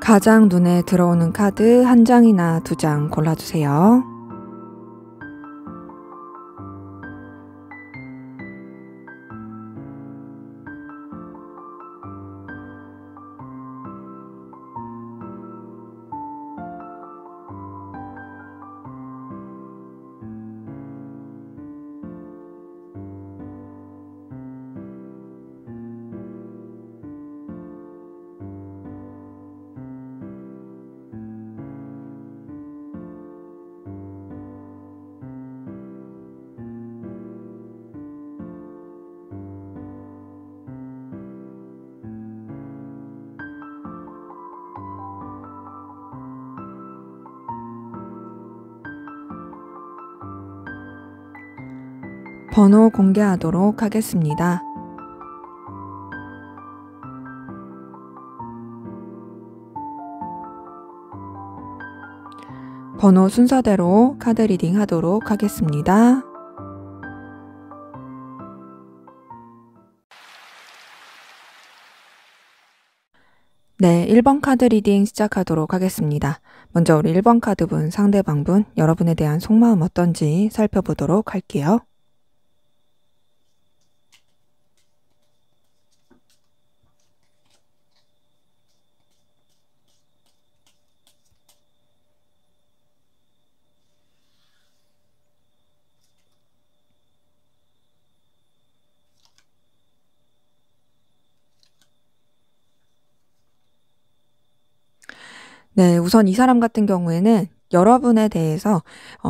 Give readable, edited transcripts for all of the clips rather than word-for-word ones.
가장 눈에 들어오는 카드 한 장이나 두 장 골라주세요. 번호 공개하도록 하겠습니다. 번호 순서대로 카드 리딩 하도록 하겠습니다. 네, 1번 카드 리딩 시작하도록 하겠습니다. 먼저 우리 1번 카드분, 상대방분, 여러분에 대한 속마음 어떤지 살펴보도록 할게요. 네, 우선 이 사람 같은 경우에는 여러분에 대해서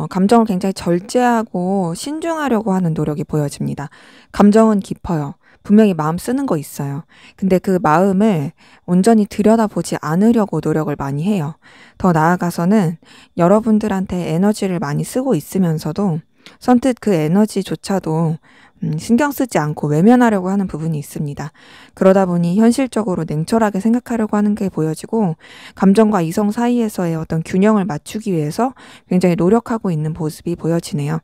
감정을 굉장히 절제하고 신중하려고 하는 노력이 보여집니다. 감정은 깊어요. 분명히 마음 쓰는 거 있어요. 근데 그 마음을 온전히 들여다보지 않으려고 노력을 많이 해요. 더 나아가서는 여러분들한테 에너지를 많이 쓰고 있으면서도 선뜻 그 에너지조차도 신경 쓰지 않고 외면하려고 하는 부분이 있습니다. 그러다 보니 현실적으로 냉철하게 생각하려고 하는 게 보여지고 감정과 이성 사이에서의 어떤 균형을 맞추기 위해서 굉장히 노력하고 있는 모습이 보여지네요.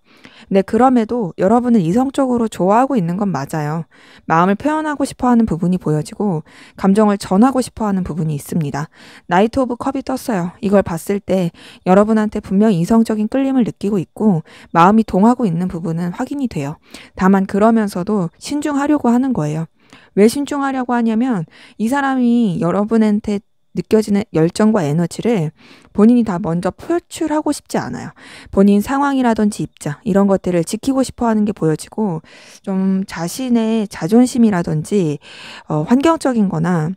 근데 그럼에도 여러분은 이성적으로 좋아하고 있는 건 맞아요. 마음을 표현하고 싶어하는 부분이 보여지고 감정을 전하고 싶어하는 부분이 있습니다. 나이트 오브 컵이 떴어요. 이걸 봤을 때 여러분한테 분명히 이성적인 끌림을 느끼고 있고 마음이 동하고 있는 부분은 확인이 돼요. 다만 그러면서도 신중하려고 하는 거예요. 왜 신중하려고 하냐면 이 사람이 여러분한테 느껴지는 열정과 에너지를 본인이 다 먼저 표출하고 싶지 않아요. 본인 상황이라든지 입장 이런 것들을 지키고 싶어 하는 게 보여지고 좀 자신의 자존심이라든지 환경적인 거나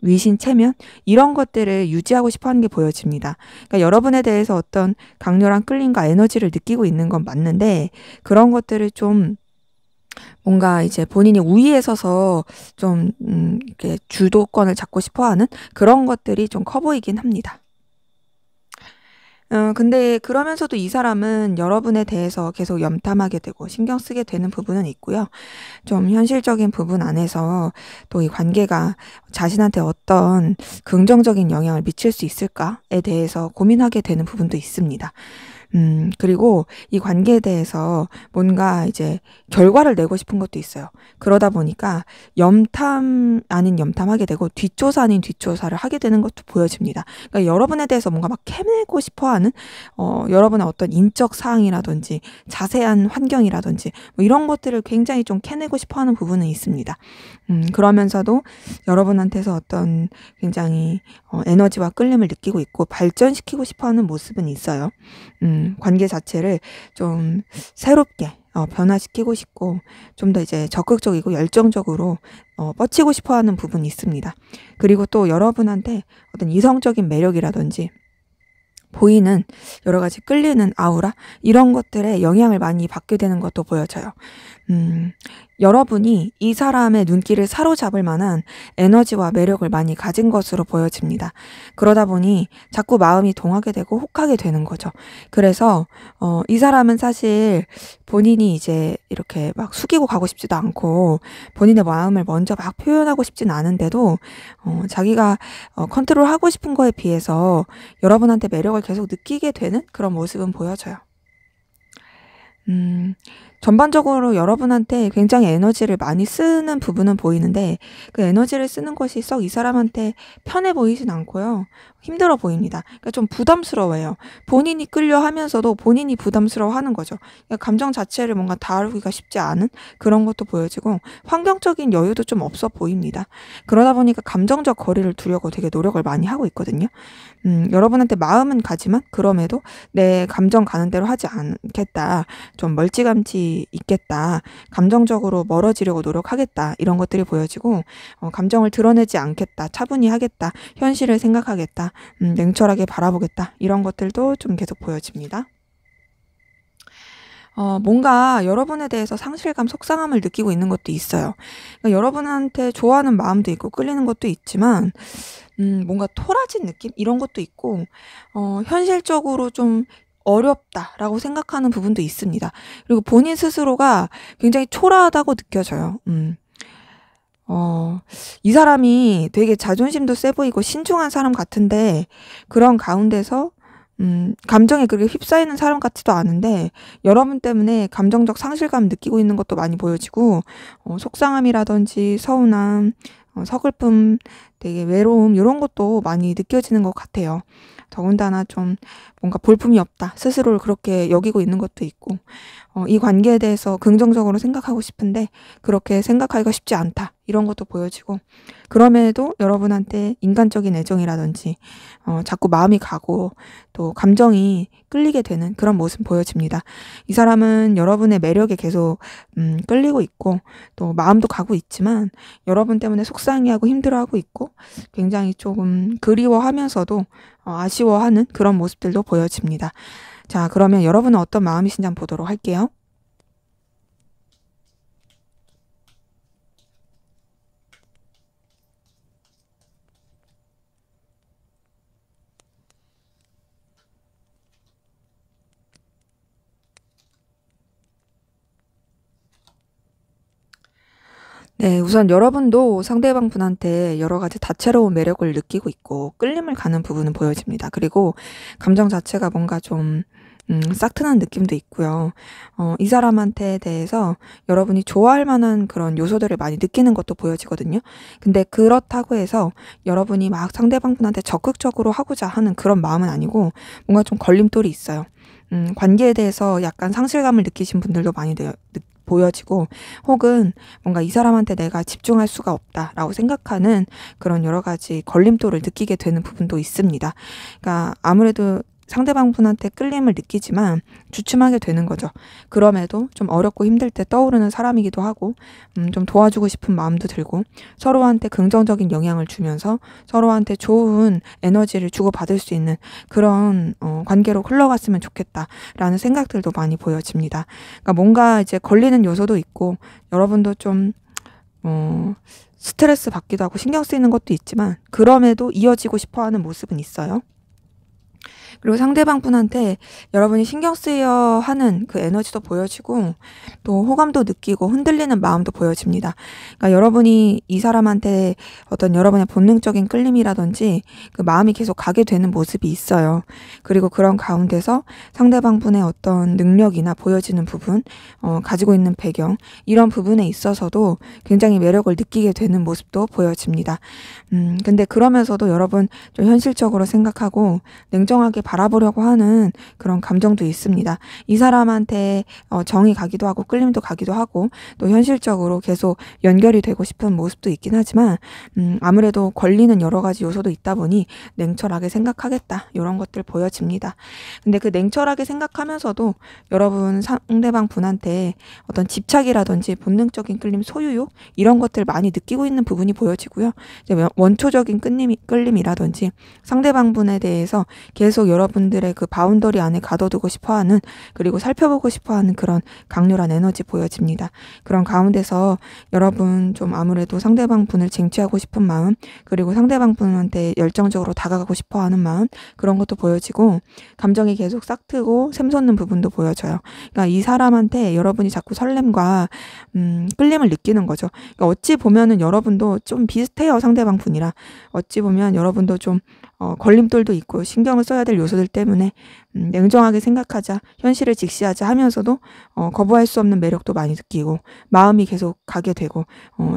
위신, 체면 이런 것들을 유지하고 싶어 하는 게 보여집니다. 그러니까 여러분에 대해서 어떤 강렬한 끌림과 에너지를 느끼고 있는 건 맞는데 그런 것들을 좀 뭔가 이제 본인이 우위에 서서 좀 이렇게 주도권을 잡고 싶어 하는 그런 것들이 좀 커 보이긴 합니다. 근데 그러면서도 이 사람은 여러분에 대해서 계속 염탐하게 되고 신경 쓰게 되는 부분은 있고요. 좀 현실적인 부분 안에서 또 이 관계가 자신한테 어떤 긍정적인 영향을 미칠 수 있을까에 대해서 고민하게 되는 부분도 있습니다. 그리고 이 관계에 대해서 뭔가 이제 결과를 내고 싶은 것도 있어요. 그러다 보니까 염탐 아닌 염탐하게 되고 뒷조사 아닌 뒷조사를 하게 되는 것도 보여집니다. 그러니까 여러분에 대해서 뭔가 막 캐내고 싶어 하는, 여러분의 어떤 인적 사항이라든지 자세한 환경이라든지 뭐 이런 것들을 굉장히 좀 캐내고 싶어 하는 부분은 있습니다. 그러면서도 여러분한테서 어떤 굉장히 에너지와 끌림을 느끼고 있고 발전시키고 싶어 하는 모습은 있어요. 관계 자체를 좀 새롭게 변화시키고 싶고 좀 더 이제 적극적이고 열정적으로 뻗치고 싶어 하는 부분이 있습니다. 그리고 또 여러분한테 어떤 이성적인 매력이라든지 보이는 여러 가지 끌리는 아우라 이런 것들에 영향을 많이 받게 되는 것도 보여져요. 여러분이 이 사람의 눈길을 사로잡을 만한 에너지와 매력을 많이 가진 것으로 보여집니다. 그러다 보니 자꾸 마음이 동하게 되고 혹하게 되는 거죠. 그래서 이 사람은 사실 본인이 이제 이렇게 막 숙이고 가고 싶지도 않고 본인의 마음을 먼저 막 표현하고 싶진 않은데도 자기가 컨트롤하고 싶은 거에 비해서 여러분한테 매력을 계속 느끼게 되는 그런 모습은 보여져요. 전반적으로 여러분한테 굉장히 에너지를 많이 쓰는 부분은 보이는데 그 에너지를 쓰는 것이 썩 이 사람한테 편해 보이진 않고요. 힘들어 보입니다. 그러니까 좀 부담스러워요. 본인이 끌려 하면서도 본인이 부담스러워하는 거죠. 그러니까 감정 자체를 뭔가 다루기가 쉽지 않은 그런 것도 보여지고 환경적인 여유도 좀 없어 보입니다. 그러다 보니까 감정적 거리를 두려고 되게 노력을 많이 하고 있거든요. 여러분한테 마음은 가지만 그럼에도 내 감정 가는 대로 하지 않겠다. 좀 멀찌감치 있겠다. 감정적으로 멀어지려고 노력하겠다. 이런 것들이 보여지고 감정을 드러내지 않겠다. 차분히 하겠다. 현실을 생각하겠다. 냉철하게 바라보겠다. 이런 것들도 좀 계속 보여집니다. 뭔가 여러분에 대해서 상실감, 속상함을 느끼고 있는 것도 있어요. 그러니까 여러분한테 좋아하는 마음도 있고 끌리는 것도 있지만 뭔가 토라진 느낌? 이런 것도 있고 현실적으로 좀 어렵다라고 생각하는 부분도 있습니다. 그리고 본인 스스로가 굉장히 초라하다고 느껴져요. 이 사람이 되게 자존심도 세 보이고 신중한 사람 같은데 그런 가운데서 감정에 그렇게 휩싸이는 사람 같지도 않은데 여러분 때문에 감정적 상실감 느끼고 있는 것도 많이 보여지고 속상함이라든지 서운함, 서글픔, 되게 외로움 이런 것도 많이 느껴지는 것 같아요. 더군다나 좀 뭔가 볼품이 없다. 스스로를 그렇게 여기고 있는 것도 있고 이 관계에 대해서 긍정적으로 생각하고 싶은데 그렇게 생각하기가 쉽지 않다. 이런 것도 보여지고 그럼에도 여러분한테 인간적인 애정이라든지 자꾸 마음이 가고 또 감정이 끌리게 되는 그런 모습 보여집니다. 이 사람은 여러분의 매력에 계속 끌리고 있고 또 마음도 가고 있지만 여러분 때문에 속상해하고 힘들어하고 있고 굉장히 조금 그리워하면서도 아쉬워하는 그런 모습들도 보여집니다. 자, 그러면 여러분은 어떤 마음이신지 한번 보도록 할게요. 네, 우선 여러분도 상대방 분한테 여러 가지 다채로운 매력을 느끼고 있고 끌림을 가는 부분은 보여집니다. 그리고 감정 자체가 뭔가 좀 싹트는 느낌도 있고요. 이 사람한테 대해서 여러분이 좋아할 만한 그런 요소들을 많이 느끼는 것도 보여지거든요. 근데 그렇다고 해서 여러분이 막 상대방 분한테 적극적으로 하고자 하는 그런 마음은 아니고 뭔가 좀 걸림돌이 있어요. 관계에 대해서 약간 상실감을 느끼신 분들도 많이 보여지고 혹은 뭔가 이 사람한테 내가 집중할 수가 없다라고 생각하는 그런 여러 가지 걸림돌을 느끼게 되는 부분도 있습니다. 그러니까 아무래도 상대방 분한테 끌림을 느끼지만 주춤하게 되는 거죠. 그럼에도 좀 어렵고 힘들 때 떠오르는 사람이기도 하고 좀 도와주고 싶은 마음도 들고 서로한테 긍정적인 영향을 주면서 서로한테 좋은 에너지를 주고받을 수 있는 그런 관계로 흘러갔으면 좋겠다라는 생각들도 많이 보여집니다. 그러니까 뭔가 이제 걸리는 요소도 있고 여러분도 좀 스트레스 받기도 하고 신경 쓰이는 것도 있지만 그럼에도 이어지고 싶어 하는 모습은 있어요. 그리고 상대방 분한테 여러분이 신경 쓰여 하는 그 에너지도 보여지고 또 호감도 느끼고 흔들리는 마음도 보여집니다. 그러니까 여러분이 이 사람한테 어떤 여러분의 본능적인 끌림이라든지 그 마음이 계속 가게 되는 모습이 있어요. 그리고 그런 가운데서 상대방 분의 어떤 능력이나 보여지는 부분, 가지고 있는 배경, 이런 부분에 있어서도 굉장히 매력을 느끼게 되는 모습도 보여집니다. 근데 그러면서도 여러분 좀 현실적으로 생각하고 냉정하게 바라보려고 하는 그런 감정도 있습니다. 이 사람한테 정이 가기도 하고 끌림도 가기도 하고 또 현실적으로 계속 연결이 되고 싶은 모습도 있긴 하지만 아무래도 걸리는 여러 가지 요소도 있다 보니 냉철하게 생각하겠다 이런 것들 보여집니다. 근데 그 냉철하게 생각하면서도 여러분 상대방 분한테 어떤 집착이라든지 본능적인 끌림, 소유욕 이런 것들 많이 느끼고 있는 부분이 보여지고요. 이제 원초적인 끌림이라든지 상대방 분에 대해서 계속 여러분들의 그 바운더리 안에 가둬두고 싶어하는, 그리고 살펴보고 싶어하는 그런 강렬한 에너지 보여집니다. 그런 가운데서 여러분 좀 아무래도 상대방 분을 쟁취하고 싶은 마음, 그리고 상대방 분한테 열정적으로 다가가고 싶어하는 마음, 그런 것도 보여지고 감정이 계속 싹트고 샘솟는 부분도 보여져요. 그러니까 이 사람한테 여러분이 자꾸 설렘과 끌림을 느끼는 거죠. 그러니까 어찌 보면은 여러분도 좀 비슷해요. 상대방 분이랑 어찌 보면 여러분도 좀 걸림돌도 있고 신경을 써야 될 요소들 때문에 냉정하게 생각하자, 현실을 직시하자 하면서도 거부할 수 없는 매력도 많이 느끼고 마음이 계속 가게 되고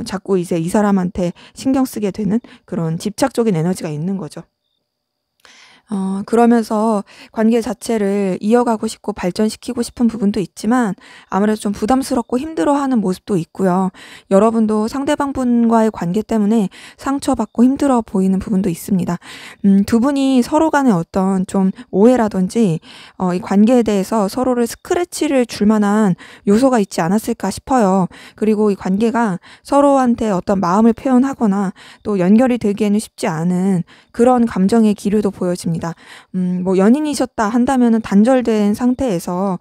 자꾸 이제 이 사람한테 신경 쓰게 되는 그런 집착적인 에너지가 있는 거죠. 그러면서 관계 자체를 이어가고 싶고 발전시키고 싶은 부분도 있지만 아무래도 좀 부담스럽고 힘들어하는 모습도 있고요. 여러분도 상대방 분과의 관계 때문에 상처받고 힘들어 보이는 부분도 있습니다. 두 분이 서로 간에 어떤 좀 오해라든지 이 관계에 대해서 서로를 스크래치를 줄 만한 요소가 있지 않았을까 싶어요. 그리고 이 관계가 서로한테 어떤 마음을 표현하거나 또 연결이 되기에는 쉽지 않은 그런 감정의 기류도 보여집니다. 뭐 연인이셨다 한다면은 단절된 상태에서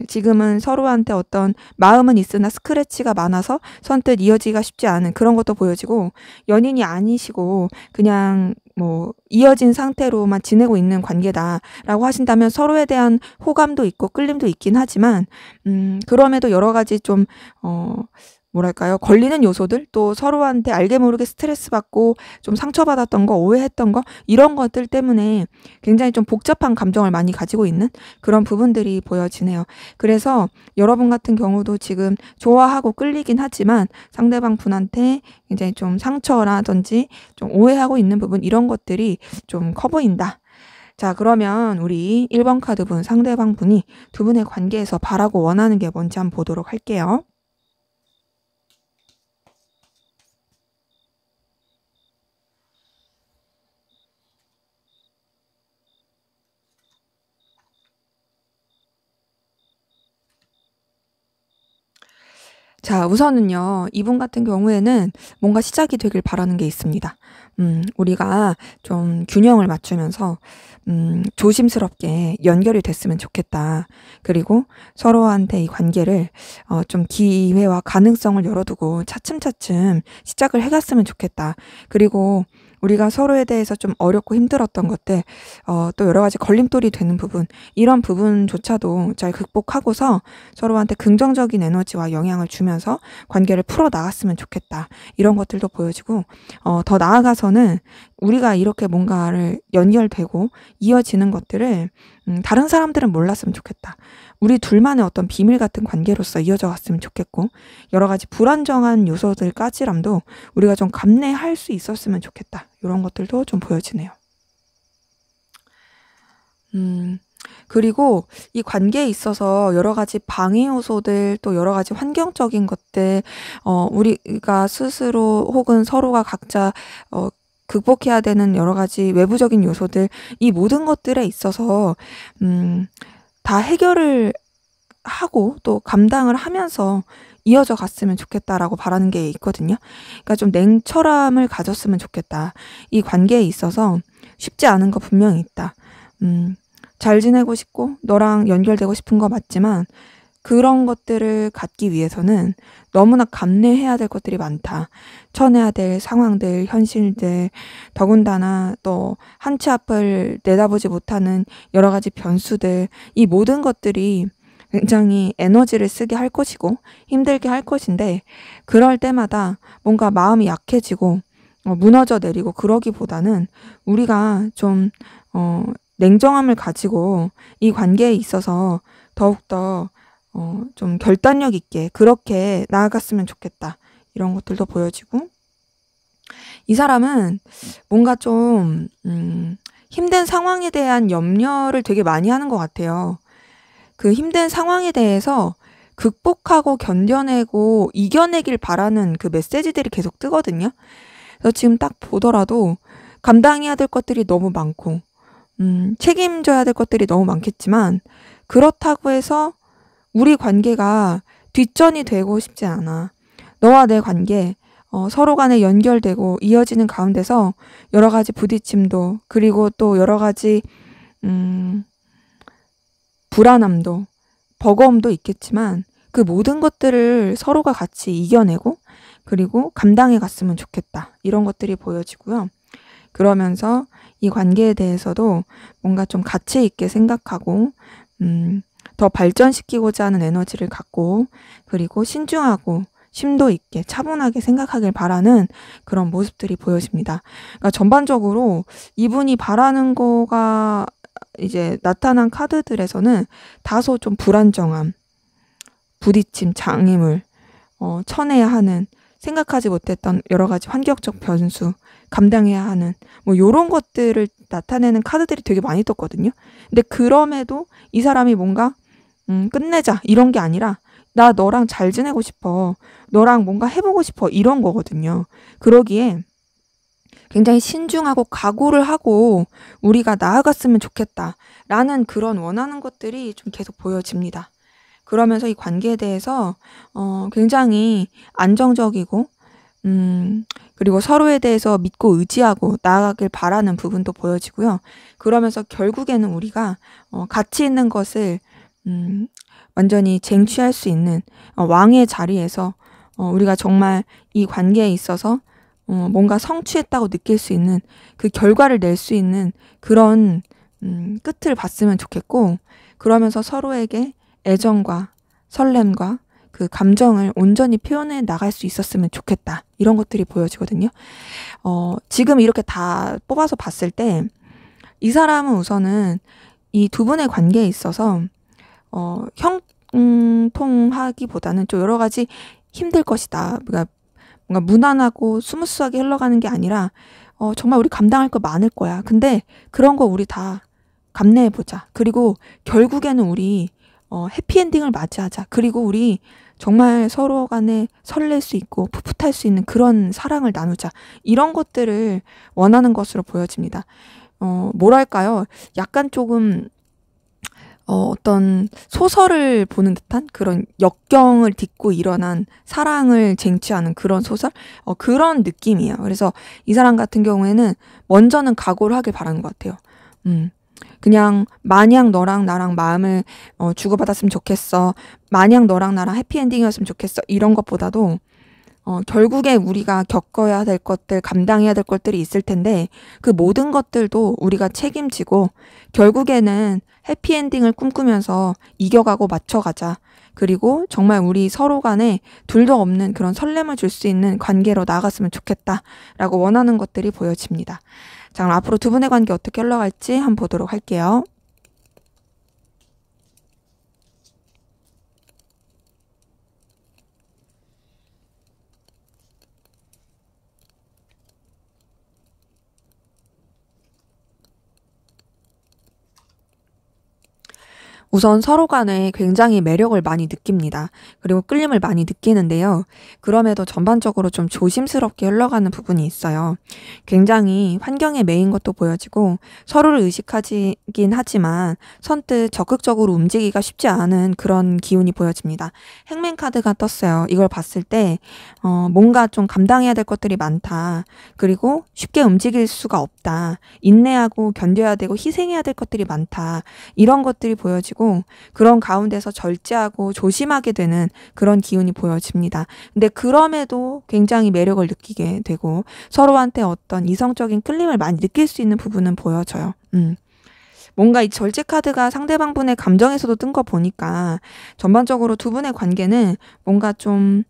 지금은 서로한테 어떤 마음은 있으나 스크래치가 많아서 선뜻 이어지기가 쉽지 않은 그런 것도 보여지고, 연인이 아니시고 그냥 뭐 이어진 상태로만 지내고 있는 관계다라고 하신다면 서로에 대한 호감도 있고 끌림도 있긴 하지만 그럼에도 여러 가지 좀 뭐랄까요? 걸리는 요소들, 또 서로한테 알게 모르게 스트레스 받고 좀 상처받았던 거, 오해했던 거, 이런 것들 때문에 굉장히 좀 복잡한 감정을 많이 가지고 있는 그런 부분들이 보여지네요. 그래서 여러분 같은 경우도 지금 좋아하고 끌리긴 하지만 상대방 분한테 굉장히 좀 상처라든지 좀 오해하고 있는 부분, 이런 것들이 좀 커 보인다. 자, 그러면 우리 1번 카드 분, 상대방 분이 두 분의 관계에서 바라고 원하는 게 뭔지 한번 보도록 할게요. 자, 우선은요, 이분 같은 경우에는 뭔가 시작이 되길 바라는 게 있습니다. 우리가 좀 균형을 맞추면서, 조심스럽게 연결이 됐으면 좋겠다. 그리고 서로한테 이 관계를, 좀 기회와 가능성을 열어두고 차츰차츰 시작을 해갔으면 좋겠다. 그리고 우리가 서로에 대해서 좀 어렵고 힘들었던 것들, 또 여러 가지 걸림돌이 되는 부분, 이런 부분조차도 잘 극복하고서 서로한테 긍정적인 에너지와 영향을 주면서 관계를 풀어 나갔으면 좋겠다. 이런 것들도 보여지고, 더 나아가서는 우리가 이렇게 뭔가를 연결되고 이어지는 것들을 다른 사람들은 몰랐으면 좋겠다. 우리 둘만의 어떤 비밀 같은 관계로서 이어져 갔으면 좋겠고, 여러 가지 불안정한 요소들까지람도 우리가 좀 감내할 수 있었으면 좋겠다. 이런 것들도 좀 보여지네요. 그리고 이 관계에 있어서 여러 가지 방해 요소들, 또 여러 가지 환경적인 것들, 우리가 스스로 혹은 서로가 각자 극복해야 되는 여러 가지 외부적인 요소들, 이 모든 것들에 있어서 다 해결을 하고 또 감당을 하면서 이어져 갔으면 좋겠다라고 바라는 게 있거든요. 그러니까 좀 냉철함을 가졌으면 좋겠다. 이 관계에 있어서 쉽지 않은 거 분명히 있다. 잘 지내고 싶고 너랑 연결되고 싶은 거 맞지만 그런 것들을 갖기 위해서는 너무나 감내해야 될 것들이 많다. 쳐내야 될 상황들, 현실들, 더군다나 또 한 치 앞을 내다보지 못하는 여러 가지 변수들, 이 모든 것들이 굉장히 에너지를 쓰게 할 것이고 힘들게 할 것인데, 그럴 때마다 뭔가 마음이 약해지고 무너져 내리고 그러기보다는 우리가 좀 냉정함을 가지고 이 관계에 있어서 더욱더 좀 결단력 있게 그렇게 나아갔으면 좋겠다. 이런 것들도 보여지고, 이 사람은 뭔가 좀 힘든 상황에 대한 염려를 되게 많이 하는 것 같아요. 그 힘든 상황에 대해서 극복하고 견뎌내고 이겨내길 바라는 그 메시지들이 계속 뜨거든요. 그래서 지금 딱 보더라도 감당해야 될 것들이 너무 많고 책임져야 될 것들이 너무 많겠지만, 그렇다고 해서 우리 관계가 뒷전이 되고 싶지 않아. 너와 내 관계 서로 간에 연결되고 이어지는 가운데서 여러 가지 부딪힘도, 그리고 또 여러 가지 불안함도, 버거움도 있겠지만 그 모든 것들을 서로가 같이 이겨내고 그리고 감당해 갔으면 좋겠다. 이런 것들이 보여지고요. 그러면서 이 관계에 대해서도 뭔가 좀 가치 있게 생각하고 더 발전시키고자 하는 에너지를 갖고, 그리고 신중하고 심도 있게 차분하게 생각하길 바라는 그런 모습들이 보여집니다. 그러니까 전반적으로 이분이 바라는 거가 이제 나타난 카드들에서는 다소 좀 불안정함, 부딪힘, 장애물, 쳐내야 하는, 생각하지 못했던 여러 가지 환경적 변수, 감당해야 하는 뭐 요런 것들을 나타내는 카드들이 되게 많이 떴거든요. 근데 그럼에도 이 사람이 뭔가 끝내자 이런 게 아니라 나 너랑 잘 지내고 싶어, 너랑 뭔가 해보고 싶어, 이런 거거든요. 그러기에 굉장히 신중하고 각오를 하고 우리가 나아갔으면 좋겠다라는 그런 원하는 것들이 좀 계속 보여집니다. 그러면서 이 관계에 대해서 굉장히 안정적이고 그리고 서로에 대해서 믿고 의지하고 나아가길 바라는 부분도 보여지고요. 그러면서 결국에는 우리가 가치 있는 것을 완전히 쟁취할 수 있는 왕의 자리에서 우리가 정말 이 관계에 있어서 뭔가 성취했다고 느낄 수 있는 그 결과를 낼 수 있는 그런 끝을 봤으면 좋겠고, 그러면서 서로에게 애정과 설렘과 그 감정을 온전히 표현해 나갈 수 있었으면 좋겠다. 이런 것들이 보여지거든요. 지금 이렇게 다 뽑아서 봤을 때 이 사람은 우선은 이 두 분의 관계에 있어서 형통하기보다는 좀 여러 가지 힘들 것이다. 그러니까 뭔가 무난하고 스무스하게 흘러가는 게 아니라 정말 우리 감당할 거 많을 거야. 근데 그런 거 우리 다 감내해보자. 그리고 결국에는 우리 해피엔딩을 맞이하자. 그리고 우리 정말 서로 간에 설렐 수 있고 풋풋할 수 있는 그런 사랑을 나누자. 이런 것들을 원하는 것으로 보여집니다. 뭐랄까요? 약간 조금 어떤 소설을 보는 듯한 그런 역경을 딛고 일어난 사랑을 쟁취하는 그런 소설? 그런 느낌이에요. 그래서 이 사람 같은 경우에는 먼저는 각오를 하길 바라는 것 같아요. 그냥 마냥 너랑 나랑 마음을 주고받았으면 좋겠어, 마냥 너랑 나랑 해피엔딩이었으면 좋겠어, 이런 것보다도 결국에 우리가 겪어야 될 것들, 감당해야 될 것들이 있을 텐데 그 모든 것들도 우리가 책임지고 결국에는 해피엔딩을 꿈꾸면서 이겨가고 맞춰가자. 그리고 정말 우리 서로 간에 둘도 없는 그런 설렘을 줄 수 있는 관계로 나아갔으면 좋겠다라고 원하는 것들이 보여집니다. 자, 그럼 앞으로 두 분의 관계 어떻게 흘러갈지 한번 보도록 할게요. 우선 서로 간에 굉장히 매력을 많이 느낍니다. 그리고 끌림을 많이 느끼는데요. 그럼에도 전반적으로 좀 조심스럽게 흘러가는 부분이 있어요. 굉장히 환경에 매인 것도 보여지고 서로를 의식하긴 하지만 선뜻 적극적으로 움직이기가 쉽지 않은 그런 기운이 보여집니다. 행맨 카드가 떴어요. 이걸 봤을 때 뭔가 좀 감당해야 될 것들이 많다. 그리고 쉽게 움직일 수가 없다. 인내하고 견뎌야 되고 희생해야 될 것들이 많다. 이런 것들이 보여지고, 보여지고 그런 가운데서 절제하고 조심하게 되는 그런 기운이 보여집니다. 근데 그럼에도 굉장히 매력을 느끼게 되고 서로한테 어떤 이성적인 끌림을 많이 느낄 수 있는 부분은 보여져요. 뭔가 이 절제 카드가 상대방분의 감정에서도 뜬 거 보니까 전반적으로 두 분의 관계는 뭔가 좀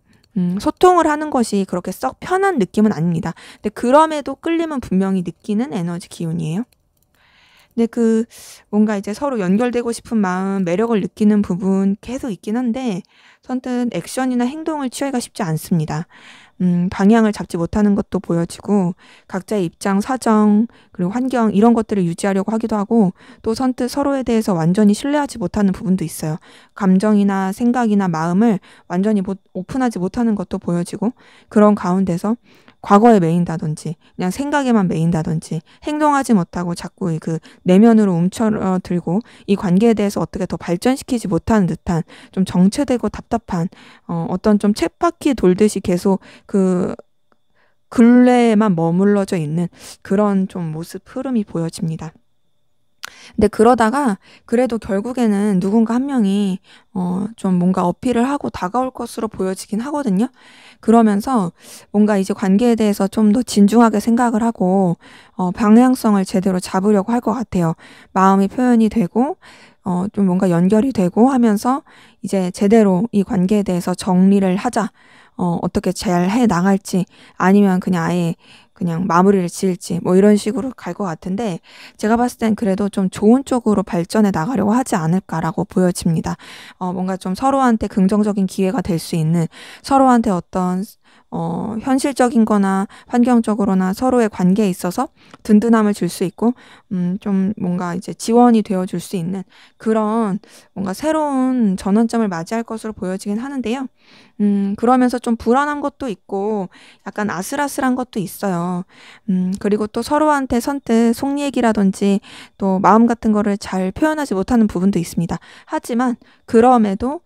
소통을 하는 것이 그렇게 썩 편한 느낌은 아닙니다. 근데 그럼에도 끌림은 분명히 느끼는 에너지 기운이에요. 근데 뭔가 이제 서로 연결되고 싶은 마음, 매력을 느끼는 부분 계속 있긴 한데 선뜻 액션이나 행동을 취하기가 쉽지 않습니다. 방향을 잡지 못하는 것도 보여지고 각자의 입장, 사정, 그리고 환경 이런 것들을 유지하려고 하기도 하고 또 선뜻 서로에 대해서 완전히 신뢰하지 못하는 부분도 있어요. 감정이나 생각이나 마음을 완전히 오픈하지 못하는 것도 보여지고 그런 가운데서 과거에 매인다든지 그냥 생각에만 매인다든지 행동하지 못하고 자꾸 그 내면으로 움츠러들고 이 관계에 대해서 어떻게 더 발전시키지 못하는 듯한 좀 정체되고 답답한 어떤 좀 쳇바퀴 돌듯이 계속 그 근래에만 머물러져 있는 그런 좀 모습 흐름이 보여집니다. 근데 그러다가 그래도 결국에는 누군가 한 명이 좀 뭔가 어필을 하고 다가올 것으로 보여지긴 하거든요. 그러면서 뭔가 이제 관계에 대해서 좀 더 진중하게 생각을 하고 방향성을 제대로 잡으려고 할 것 같아요. 마음이 표현이 되고 좀 뭔가 연결이 되고 하면서 이제 제대로 이 관계에 대해서 정리를 하자. 어떻게 잘 해 나갈지 아니면 그냥 아예 그냥 마무리를 지을지 뭐 이런 식으로 갈 것 같은데 제가 봤을 땐 그래도 좀 좋은 쪽으로 발전해 나가려고 하지 않을까라고 보여집니다. 뭔가 좀 서로한테 긍정적인 기회가 될 수 있는 서로한테 어떤 현실적인 거나 환경적으로나 서로의 관계에 있어서 든든함을 줄 수 있고 좀 뭔가 이제 지원이 되어 줄 수 있는 그런 뭔가 새로운 전환점을 맞이할 것으로 보여지긴 하는데요. 그러면서 좀 불안한 것도 있고 약간 아슬아슬한 것도 있어요. 그리고 또 서로한테 선뜻 속 얘기라든지 또 마음 같은 거를 잘 표현하지 못하는 부분도 있습니다. 하지만 그럼에도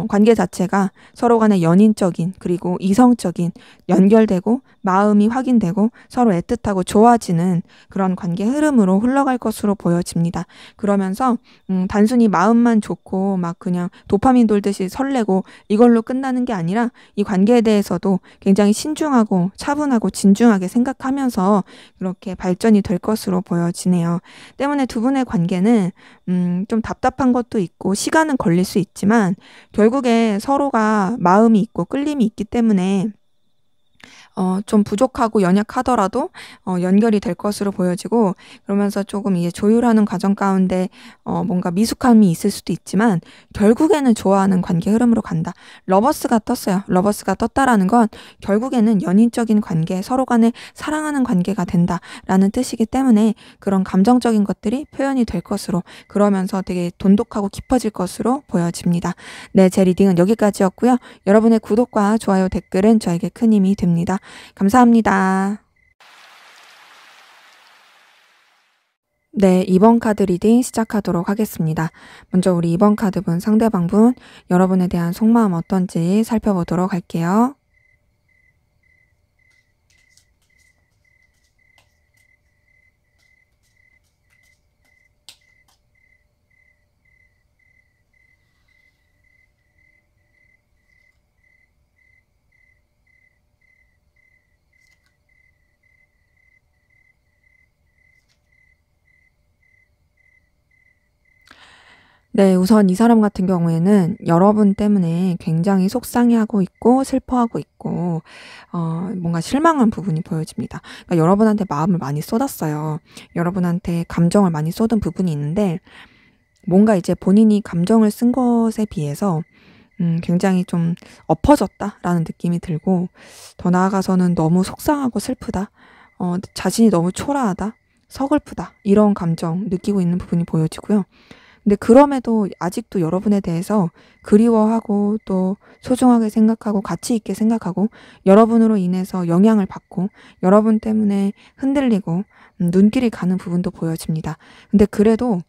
관계 자체가 서로 간의 연인적인 그리고 이성적인 연결되고 마음이 확인되고 서로 애틋하고 좋아지는 그런 관계 흐름으로 흘러갈 것으로 보여집니다. 그러면서 단순히 마음만 좋고 막 그냥 도파민 돌듯이 설레고 이걸로 끝나는 게 아니라 이 관계에 대해서도 굉장히 신중하고 차분하고 진중하게 생각하면서 그렇게 발전이 될 것으로 보여지네요. 때문에 두 분의 관계는 좀 답답한 것도 있고 시간은 걸릴 수 있지만 결국에 서로가 마음이 있고 끌림이 있기 때문에 좀 부족하고 연약하더라도 연결이 될 것으로 보여지고 그러면서 조금 이제 조율하는 과정 가운데 뭔가 미숙함이 있을 수도 있지만 결국에는 좋아하는 관계 흐름으로 간다. 러버스가 떴어요. 러버스가 떴다라는 건 결국에는 연인적인 관계, 서로 간에 사랑하는 관계가 된다라는 뜻이기 때문에 그런 감정적인 것들이 표현이 될 것으로 그러면서 되게 돈독하고 깊어질 것으로 보여집니다. 네, 제 리딩은 여기까지였고요. 여러분의 구독과 좋아요, 댓글은 저에게 큰 힘이 됩니다. 감사합니다. 네, 2번 카드 리딩 시작하도록 하겠습니다. 먼저 우리 2번 카드분 상대방분 여러분에 대한 속마음 어떤지 살펴보도록 할게요. 네, 우선 이 사람 같은 경우에는 여러분 때문에 굉장히 속상해하고 있고 슬퍼하고 있고 뭔가 실망한 부분이 보여집니다. 그러니까 여러분한테 마음을 많이 쏟았어요. 여러분한테 감정을 많이 쏟은 부분이 있는데 뭔가 이제 본인이 감정을 쓴 것에 비해서 굉장히 좀 엎어졌다라는 느낌이 들고 더 나아가서는 너무 속상하고 슬프다. 자신이 너무 초라하다. 서글프다. 이런 감정 느끼고 있는 부분이 보여지고요. 근데 그럼에도 아직도 여러분에 대해서 그리워하고 또 소중하게 생각하고 가치 있게 생각하고 여러분으로 인해서 영향을 받고 여러분 때문에 흔들리고 눈길이 가는 부분도 보여집니다. 근데 그래도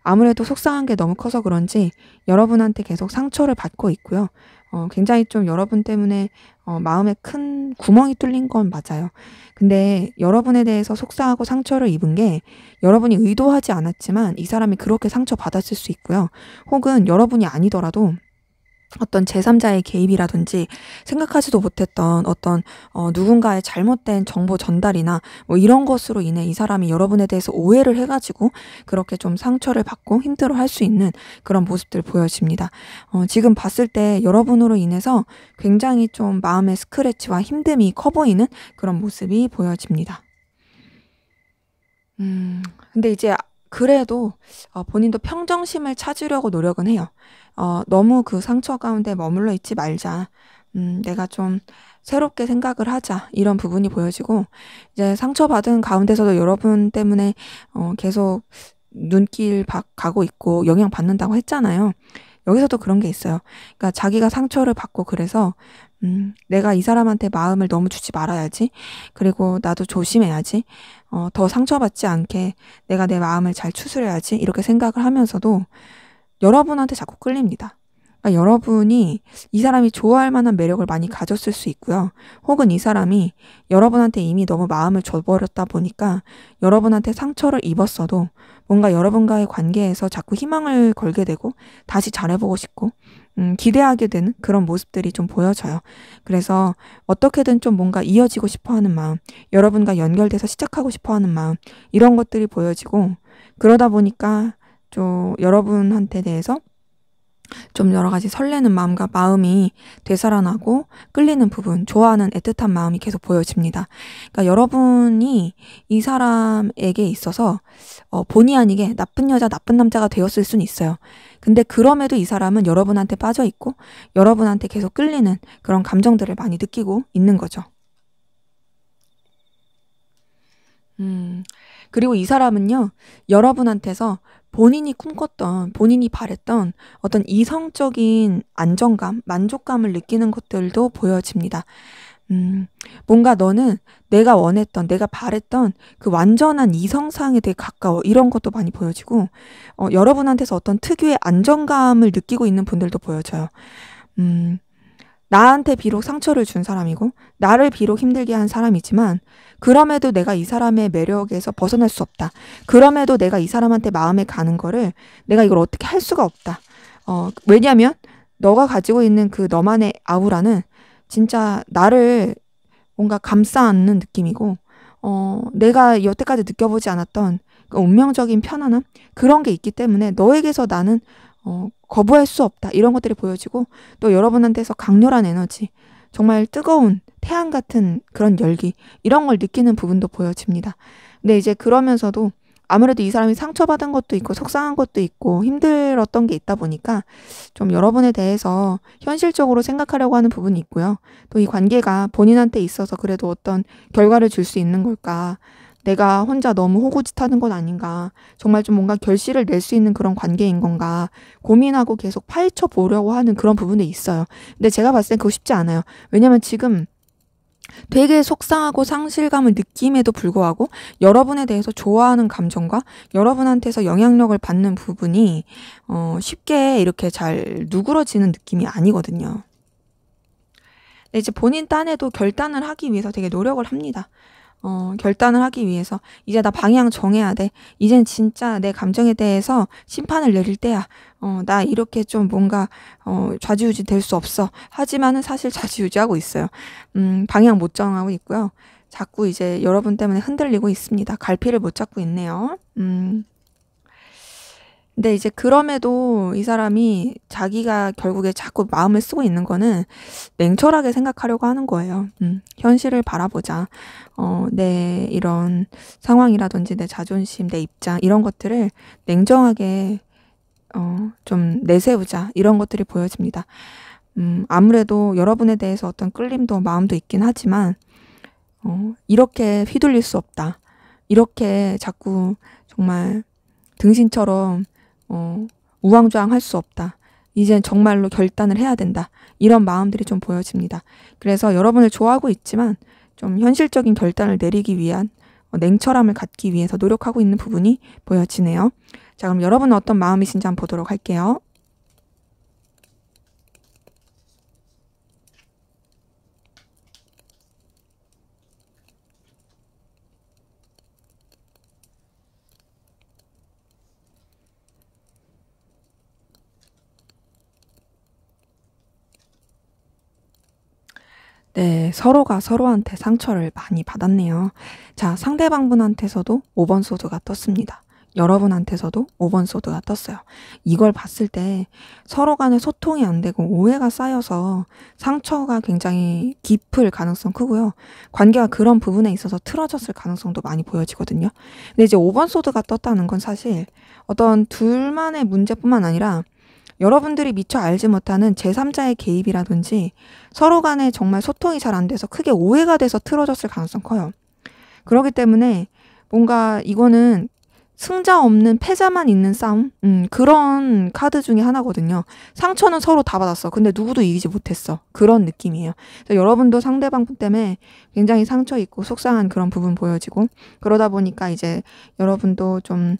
아무래도 속상한 게 너무 커서 그런지 여러분한테 계속 상처를 받고 있고요. 굉장히 좀 여러분 때문에 마음에 큰 구멍이 뚫린 건 맞아요. 근데 여러분에 대해서 속상하고 상처를 입은 게 여러분이 의도하지 않았지만 이 사람이 그렇게 상처받았을 수 있고요. 혹은 여러분이 아니더라도 어떤 제3자의 개입이라든지 생각하지도 못했던 어떤 누군가의 잘못된 정보 전달이나 뭐 이런 것으로 인해 이 사람이 여러분에 대해서 오해를 해가지고 그렇게 좀 상처를 받고 힘들어할 수 있는 그런 모습들 보여집니다. 지금 봤을 때 여러분으로 인해서 굉장히 좀 마음의 스크래치와 힘듦이 커 보이는 그런 모습이 보여집니다. 근데 이제 그래도 본인도 평정심을 찾으려고 노력은 해요. 너무 그 상처 가운데 머물러 있지 말자. 내가 좀 새롭게 생각을 하자. 이런 부분이 보여지고, 이제 상처받은 가운데서도 여러분 때문에 계속 눈길 가고 있고 영향받는다고 했잖아요. 여기서도 그런 게 있어요. 그러니까 자기가 상처를 받고 그래서 내가 이 사람한테 마음을 너무 주지 말아야지. 그리고 나도 조심해야지. 더 상처받지 않게 내가 내 마음을 잘 추스려야지. 이렇게 생각을 하면서도 여러분한테 자꾸 끌립니다. 그러니까 여러분이 이 사람이 좋아할 만한 매력을 많이 가졌을 수 있고요. 혹은 이 사람이 여러분한테 이미 너무 마음을 줘버렸다 보니까 여러분한테 상처를 입었어도 뭔가 여러분과의 관계에서 자꾸 희망을 걸게 되고 다시 잘해보고 싶고 기대하게 되는 그런 모습들이 좀 보여져요. 그래서 어떻게든 좀 뭔가 이어지고 싶어하는 마음, 여러분과 연결돼서 시작하고 싶어하는 마음, 이런 것들이 보여지고, 그러다 보니까 좀 여러분한테 대해서 좀 여러 가지 설레는 마음과 마음이 되살아나고 끌리는 부분, 좋아하는 애틋한 마음이 계속 보여집니다. 그러니까 여러분이 이 사람에게 있어서 본의 아니게 나쁜 여자, 나쁜 남자가 되었을 수는 있어요. 근데 그럼에도 이 사람은 여러분한테 빠져 있고 여러분한테 계속 끌리는 그런 감정들을 많이 느끼고 있는 거죠. 그리고 이 사람은요, 여러분한테서 본인이 꿈꿨던, 본인이 바랬던 어떤 이성적인 안정감, 만족감을 느끼는 것들도 보여집니다. 뭔가 너는 내가 원했던, 내가 바랬던 그 완전한 이성상에 되게 가까워. 이런 것도 많이 보여지고, 여러분한테서 어떤 특유의 안정감을 느끼고 있는 분들도 보여져요. 음, 나한테 비록 상처를 준 사람이고 나를 비록 힘들게 한 사람이지만 그럼에도 내가 이 사람의 매력에서 벗어날 수 없다. 그럼에도 내가 이 사람한테 마음에 가는 거를 내가 이걸 어떻게 할 수가 없다. 왜냐면 너가 가지고 있는 그 너만의 아우라는 진짜 나를 뭔가 감싸 안는 느낌이고 내가 여태까지 느껴보지 않았던 그 운명적인 편안함 그런 게 있기 때문에 너에게서 나는 거부할 수 없다. 이런 것들이 보여지고 또 여러분한테서 강렬한 에너지, 정말 뜨거운 태양 같은 그런 열기 이런 걸 느끼는 부분도 보여집니다. 근데 이제 그러면서도 아무래도 이 사람이 상처받은 것도 있고 속상한 것도 있고 힘들었던 게 있다 보니까 좀 여러분에 대해서 현실적으로 생각하려고 하는 부분이 있고요. 또 이 관계가 본인한테 있어서 그래도 어떤 결과를 줄 수 있는 걸까? 내가 혼자 너무 호구짓하는 건 아닌가? 정말 좀 뭔가 결실을 낼 수 있는 그런 관계인 건가? 고민하고 계속 파헤쳐 보려고 하는 그런 부분이 있어요. 근데 제가 봤을 땐 그거 쉽지 않아요. 왜냐면 지금 되게 속상하고 상실감을 느낌에도 불구하고 여러분에 대해서 좋아하는 감정과 여러분한테서 영향력을 받는 부분이 쉽게 이렇게 잘 누그러지는 느낌이 아니거든요. 근데 이제 본인 딴에도 결단을 하기 위해서 되게 노력을 합니다. 결단을 하기 위해서 이제 나 방향 정해야 돼. 이젠 진짜 내 감정에 대해서 심판을 내릴 때야. 나 이렇게 좀 뭔가 좌지우지 될 수 없어. 하지만은 사실 좌지우지하고 있어요. 방향 못 정하고 있고요. 자꾸 이제 여러분 때문에 흔들리고 있습니다. 갈피를 못 잡고 있네요. 근데 이제 그럼에도 이 사람이 자기가 결국에 자꾸 마음을 쓰고 있는 거는 냉철하게 생각하려고 하는 거예요. 현실을 바라보자. 내 이런 상황이라든지 내 자존심, 내 입장 이런 것들을 냉정하게 좀 내세우자. 이런 것들이 보여집니다. 아무래도 여러분에 대해서 어떤 끌림도 마음도 있긴 하지만 이렇게 휘둘릴 수 없다. 이렇게 자꾸 정말 등신처럼 우왕좌왕할 수 없다. 이젠 정말로 결단을 해야 된다. 이런 마음들이 좀 보여집니다. 그래서 여러분을 좋아하고 있지만 좀 현실적인 결단을 내리기 위한 냉철함을 갖기 위해서 노력하고 있는 부분이 보여지네요. 자, 그럼 여러분은 어떤 마음이신지 한번 보도록 할게요. 네, 서로가 서로한테 상처를 많이 받았네요. 자, 상대방분한테서도 5번 소드가 떴습니다. 여러분한테서도 5번 소드가 떴어요. 이걸 봤을 때 서로 간에 소통이 안 되고 오해가 쌓여서 상처가 굉장히 깊을 가능성 크고요. 관계가 그런 부분에 있어서 틀어졌을 가능성도 많이 보여지거든요. 근데 이제 5번 소드가 떴다는 건 사실 어떤 둘만의 문제뿐만 아니라 여러분들이 미처 알지 못하는 제3자의 개입이라든지 서로 간에 정말 소통이 잘 안 돼서 크게 오해가 돼서 틀어졌을 가능성 커요. 그렇기 때문에 뭔가 이거는 승자 없는 패자만 있는 싸움? 그런 카드 중에 하나거든요. 상처는 서로 다 받았어. 근데 누구도 이기지 못했어. 그런 느낌이에요. 그래서 여러분도 상대방 때문에 굉장히 상처 있고 속상한 그런 부분 보여지고 그러다 보니까 이제 여러분도 좀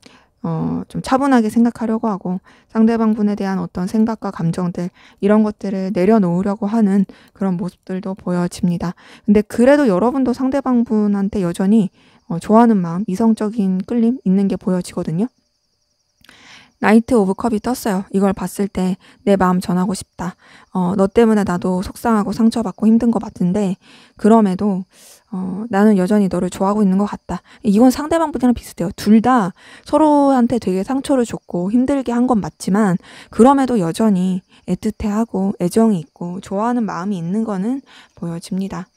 차분하게 생각하려고 하고 상대방 분에 대한 어떤 생각과 감정들 이런 것들을 내려놓으려고 하는 그런 모습들도 보여집니다. 근데 그래도 여러분도 상대방 분한테 여전히 좋아하는 마음, 이성적인 끌림 있는 게 보여지거든요. 나이트 오브 컵이 떴어요. 이걸 봤을 때 내 마음 전하고 싶다. 너 때문에 나도 속상하고 상처받고 힘든 거 맞는데 그럼에도 나는 여전히 너를 좋아하고 있는 것 같다. 이건 상대방 분이랑 비슷해요. 둘 다 서로한테 되게 상처를 줬고 힘들게 한 건 맞지만 그럼에도 여전히 애틋해하고 애정이 있고 좋아하는 마음이 있는 거는 보여집니다.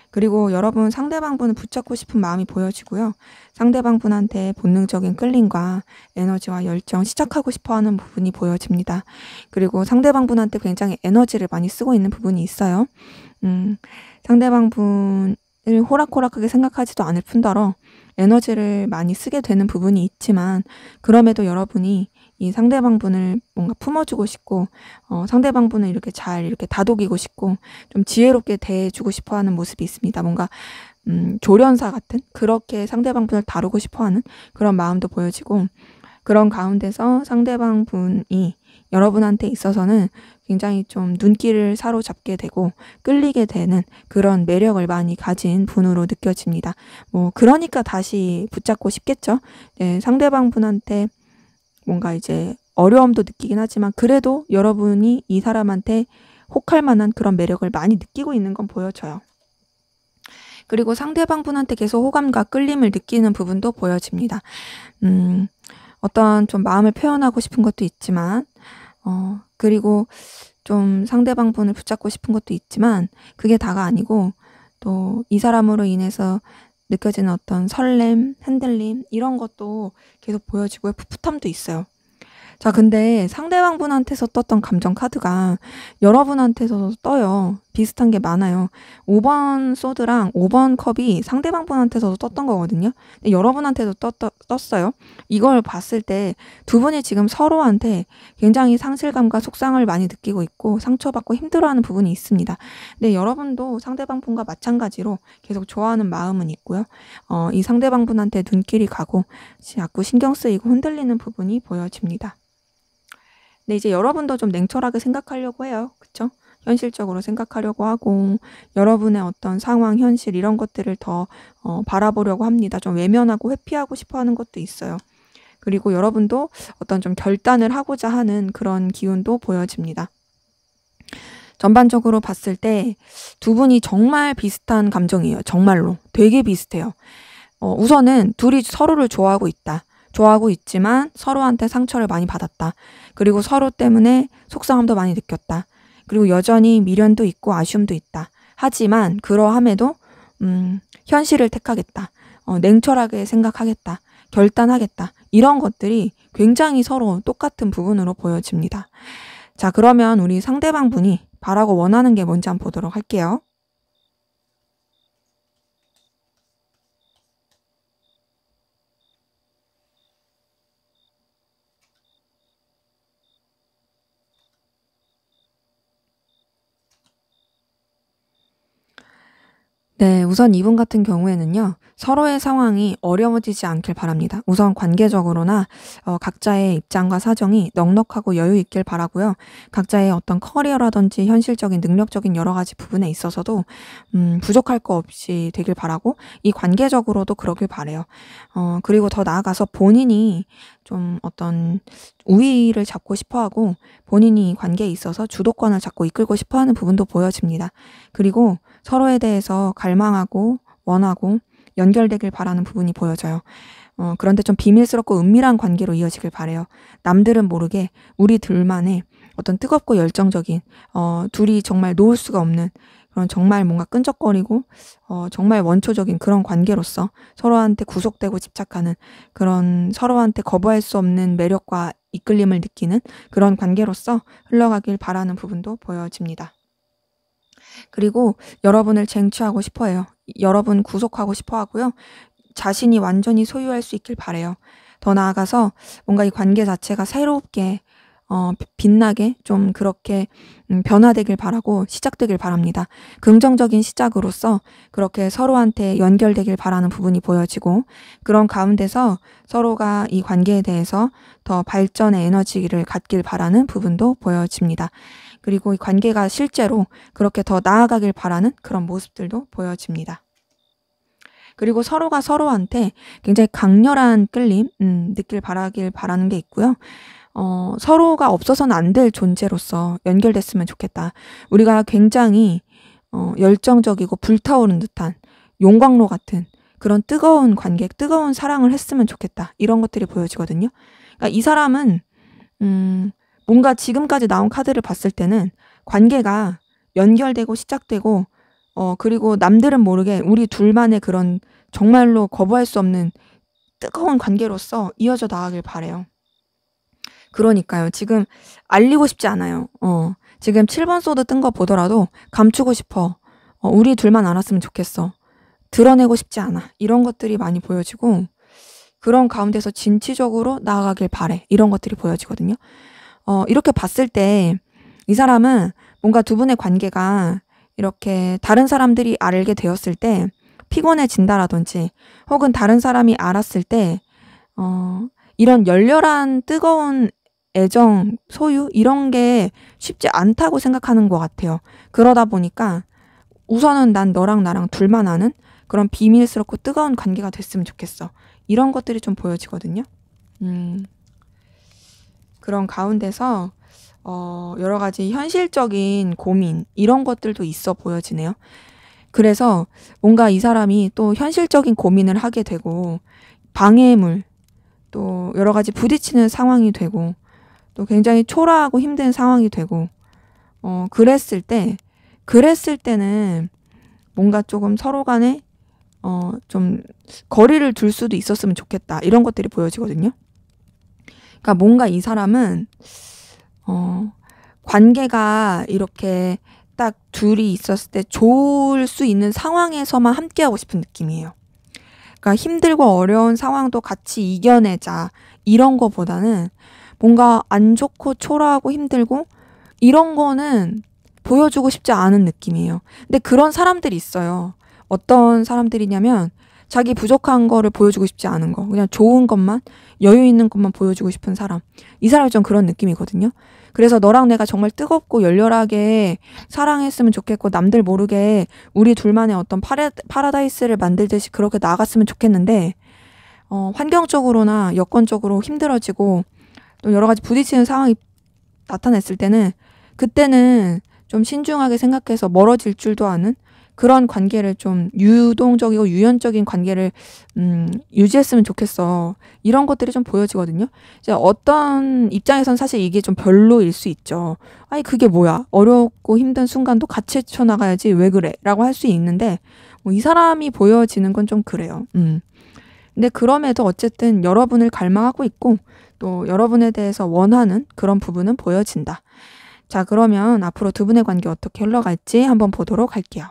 그리고 여러분 상대방 분을 붙잡고 싶은 마음이 보여지고요. 상대방 분한테 본능적인 끌림과 에너지와 열정, 시작하고 싶어하는 부분이 보여집니다. 그리고 상대방 분한테 굉장히 에너지를 많이 쓰고 있는 부분이 있어요. 상대방 분을 호락호락하게 생각하지도 않을 뿐더러 에너지를 많이 쓰게 되는 부분이 있지만 그럼에도 여러분이 이 상대방 분을 뭔가 품어주고 싶고 상대방 분을 이렇게 잘 이렇게 다독이고 싶고 좀 지혜롭게 대해주고 싶어하는 모습이 있습니다. 뭔가 조련사 같은 그렇게 상대방 분을 다루고 싶어하는 그런 마음도 보여지고 그런 가운데서 상대방 분이 여러분한테 있어서는 굉장히 좀 눈길을 사로잡게 되고 끌리게 되는 그런 매력을 많이 가진 분으로 느껴집니다. 그러니까 다시 붙잡고 싶겠죠. 네, 상대방 분한테 뭔가 이제 어려움도 느끼긴 하지만 그래도 여러분이 이 사람한테 혹할 만한 그런 매력을 많이 느끼고 있는 건 보여져요. 그리고 상대방 분한테 계속 호감과 끌림을 느끼는 부분도 보여집니다. 어떤 좀 마음을 표현하고 싶은 것도 있지만 그리고 좀 상대방 분을 붙잡고 싶은 것도 있지만 그게 다가 아니고 또 이 사람으로 인해서 느껴지는 어떤 설렘, 흔들림 이런 것도 계속 보여지고요. 풋풋함도 있어요. 자, 근데 상대방 분한테서 떴던 감정 카드가 여러분한테서도 떠요. 비슷한 게 많아요. 5번 소드랑 5번 컵이 상대방 분한테서도 떴던 거거든요. 근데 여러분한테도 떴어요. 이걸 봤을 때 두 분이 지금 서로한테 굉장히 상실감과 속상을 많이 느끼고 있고 상처받고 힘들어하는 부분이 있습니다. 근데 여러분도 상대방 분과 마찬가지로 계속 좋아하는 마음은 있고요. 이 상대방 분한테 눈길이 가고 자꾸 신경 쓰이고 흔들리는 부분이 보여집니다. 근데 이제 여러분도 좀 냉철하게 생각하려고 해요. 그쵸? 현실적으로 생각하려고 하고 여러분의 어떤 상황, 현실 이런 것들을 더 바라보려고 합니다. 좀 외면하고 회피하고 싶어 하는 것도 있어요. 그리고 여러분도 어떤 좀 결단을 하고자 하는 그런 기운도 보여집니다. 전반적으로 봤을 때 두 분이 정말 비슷한 감정이에요. 정말로. 되게 비슷해요. 우선은 둘이 서로를 좋아하고 있다. 좋아하고 있지만 서로한테 상처를 많이 받았다. 그리고 서로 때문에 속상함도 많이 느꼈다. 그리고 여전히 미련도 있고 아쉬움도 있다. 하지만 그러함에도 현실을 택하겠다. 냉철하게 생각하겠다. 결단하겠다. 이런 것들이 굉장히 서로 똑같은 부분으로 보여집니다. 자, 그러면 우리 상대방 분이 바라고 원하는 게 뭔지 한번 보도록 할게요. 네, 우선 이분 같은 경우에는요. 서로의 상황이 어려워지지 않길 바랍니다. 우선 관계적으로나 각자의 입장과 사정이 넉넉하고 여유 있길 바라고요. 각자의 어떤 커리어라든지 현실적인 능력적인 여러 가지 부분에 있어서도 부족할 거 없이 되길 바라고 이 관계적으로도 그러길 바래요. 그리고 더 나아가서 본인이 좀 어떤 우위를 잡고 싶어하고 본인이 이 관계에 있어서 주도권을 잡고 이끌고 싶어하는 부분도 보여집니다. 그리고 서로에 대해서 갈망하고 원하고 연결되길 바라는 부분이 보여져요. 그런데 좀 비밀스럽고 은밀한 관계로 이어지길 바래요. 남들은 모르게 우리 둘만의 어떤 뜨겁고 열정적인 둘이 정말 놓을 수가 없는 그런 정말 뭔가 끈적거리고 정말 원초적인 그런 관계로서 서로한테 구속되고 집착하는 그런 서로한테 거부할 수 없는 매력과 이끌림을 느끼는 그런 관계로서 흘러가길 바라는 부분도 보여집니다. 그리고 여러분을 쟁취하고 싶어 해요. 여러분 구속하고 싶어 하고요. 자신이 완전히 소유할 수 있길 바래요. 더 나아가서 뭔가 이 관계 자체가 새롭게 빛나게 좀 그렇게 변화되길 바라고 시작되길 바랍니다. 긍정적인 시작으로서 그렇게 서로한테 연결되길 바라는 부분이 보여지고 그런 가운데서 서로가 이 관계에 대해서 더 발전의 에너지를 갖길 바라는 부분도 보여집니다. 그리고 이 관계가 실제로 그렇게 더 나아가길 바라는 그런 모습들도 보여집니다. 그리고 서로가 서로한테 굉장히 강렬한 끌림 느낄 바라는 게 있고요. 서로가 없어서는 안 될 존재로서 연결됐으면 좋겠다. 우리가 굉장히 열정적이고 불타오른 듯한 용광로 같은 그런 뜨거운 관계, 뜨거운 사랑을 했으면 좋겠다. 이런 것들이 보여지거든요. 그러니까 이 사람은 뭔가 지금까지 나온 카드를 봤을 때는 관계가 연결되고 시작되고 그리고 남들은 모르게 우리 둘만의 그런 정말로 거부할 수 없는 뜨거운 관계로서 이어져 나가길 바래요. 그러니까요. 지금 알리고 싶지 않아요. 지금 7번 소드 뜬 거 보더라도 감추고 싶어. 우리 둘만 알았으면 좋겠어. 드러내고 싶지 않아. 이런 것들이 많이 보여지고 그런 가운데서 진취적으로 나아가길 바래. 이런 것들이 보여지거든요. 이렇게 봤을 때 이 사람은 뭔가 두 분의 관계가 이렇게 다른 사람들이 알게 되었을 때 피곤해진다라든지 혹은 다른 사람이 알았을 때 이런 열렬한 뜨거운 애정, 소유 이런 게 쉽지 않다고 생각하는 것 같아요. 그러다 보니까 우선은 난 너랑 나랑 둘만 아는 그런 비밀스럽고 뜨거운 관계가 됐으면 좋겠어. 이런 것들이 좀 보여지거든요. 그런 가운데서 여러 가지 현실적인 고민 이런 것들도 있어 보여지네요. 그래서 뭔가 이 사람이 또 현실적인 고민을 하게 되고 방해물 또 여러 가지 부딪히는 상황이 되고 또 굉장히 초라하고 힘든 상황이 되고 그랬을 때는 뭔가 조금 서로 간에 좀 거리를 둘 수도 있었으면 좋겠다. 이런 것들이 보여지거든요. 그러니까 뭔가 이 사람은 관계가 이렇게 딱 둘이 있었을 때 좋을 수 있는 상황에서만 함께하고 싶은 느낌이에요. 그러니까 힘들고 어려운 상황도 같이 이겨내자 이런 거보다는 뭔가 안 좋고 초라하고 힘들고 이런 거는 보여주고 싶지 않은 느낌이에요. 근데 그런 사람들이 있어요. 어떤 사람들이냐면 자기 부족한 거를 보여주고 싶지 않은 거. 그냥 좋은 것만 여유 있는 것만 보여주고 싶은 사람. 이 사람이 좀 그런 느낌이거든요. 그래서 너랑 내가 정말 뜨겁고 열렬하게 사랑했으면 좋겠고 남들 모르게 우리 둘만의 어떤 파라다이스를 만들듯이 그렇게 나아갔으면 좋겠는데 환경적으로나 여건적으로 힘들어지고 또 여러 가지 부딪히는 상황이 나타났을 때는 그때는 좀 신중하게 생각해서 멀어질 줄도 아는 그런 관계를 좀 유동적이고 유연적인 관계를 유지했으면 좋겠어. 이런 것들이 좀 보여지거든요. 이제 어떤 입장에선 사실 이게 좀 별로일 수 있죠. 아니 그게 뭐야. 어렵고 힘든 순간도 같이 헤쳐나가야지 왜 그래? 라고 할 수 있는데 뭐 이 사람이 보여지는 건 좀 그래요. 근데 그럼에도 어쨌든 여러분을 갈망하고 있고 또 여러분에 대해서 원하는 그런 부분은 보여진다. 자, 그러면 앞으로 두 분의 관계 어떻게 흘러갈지 한번 보도록 할게요.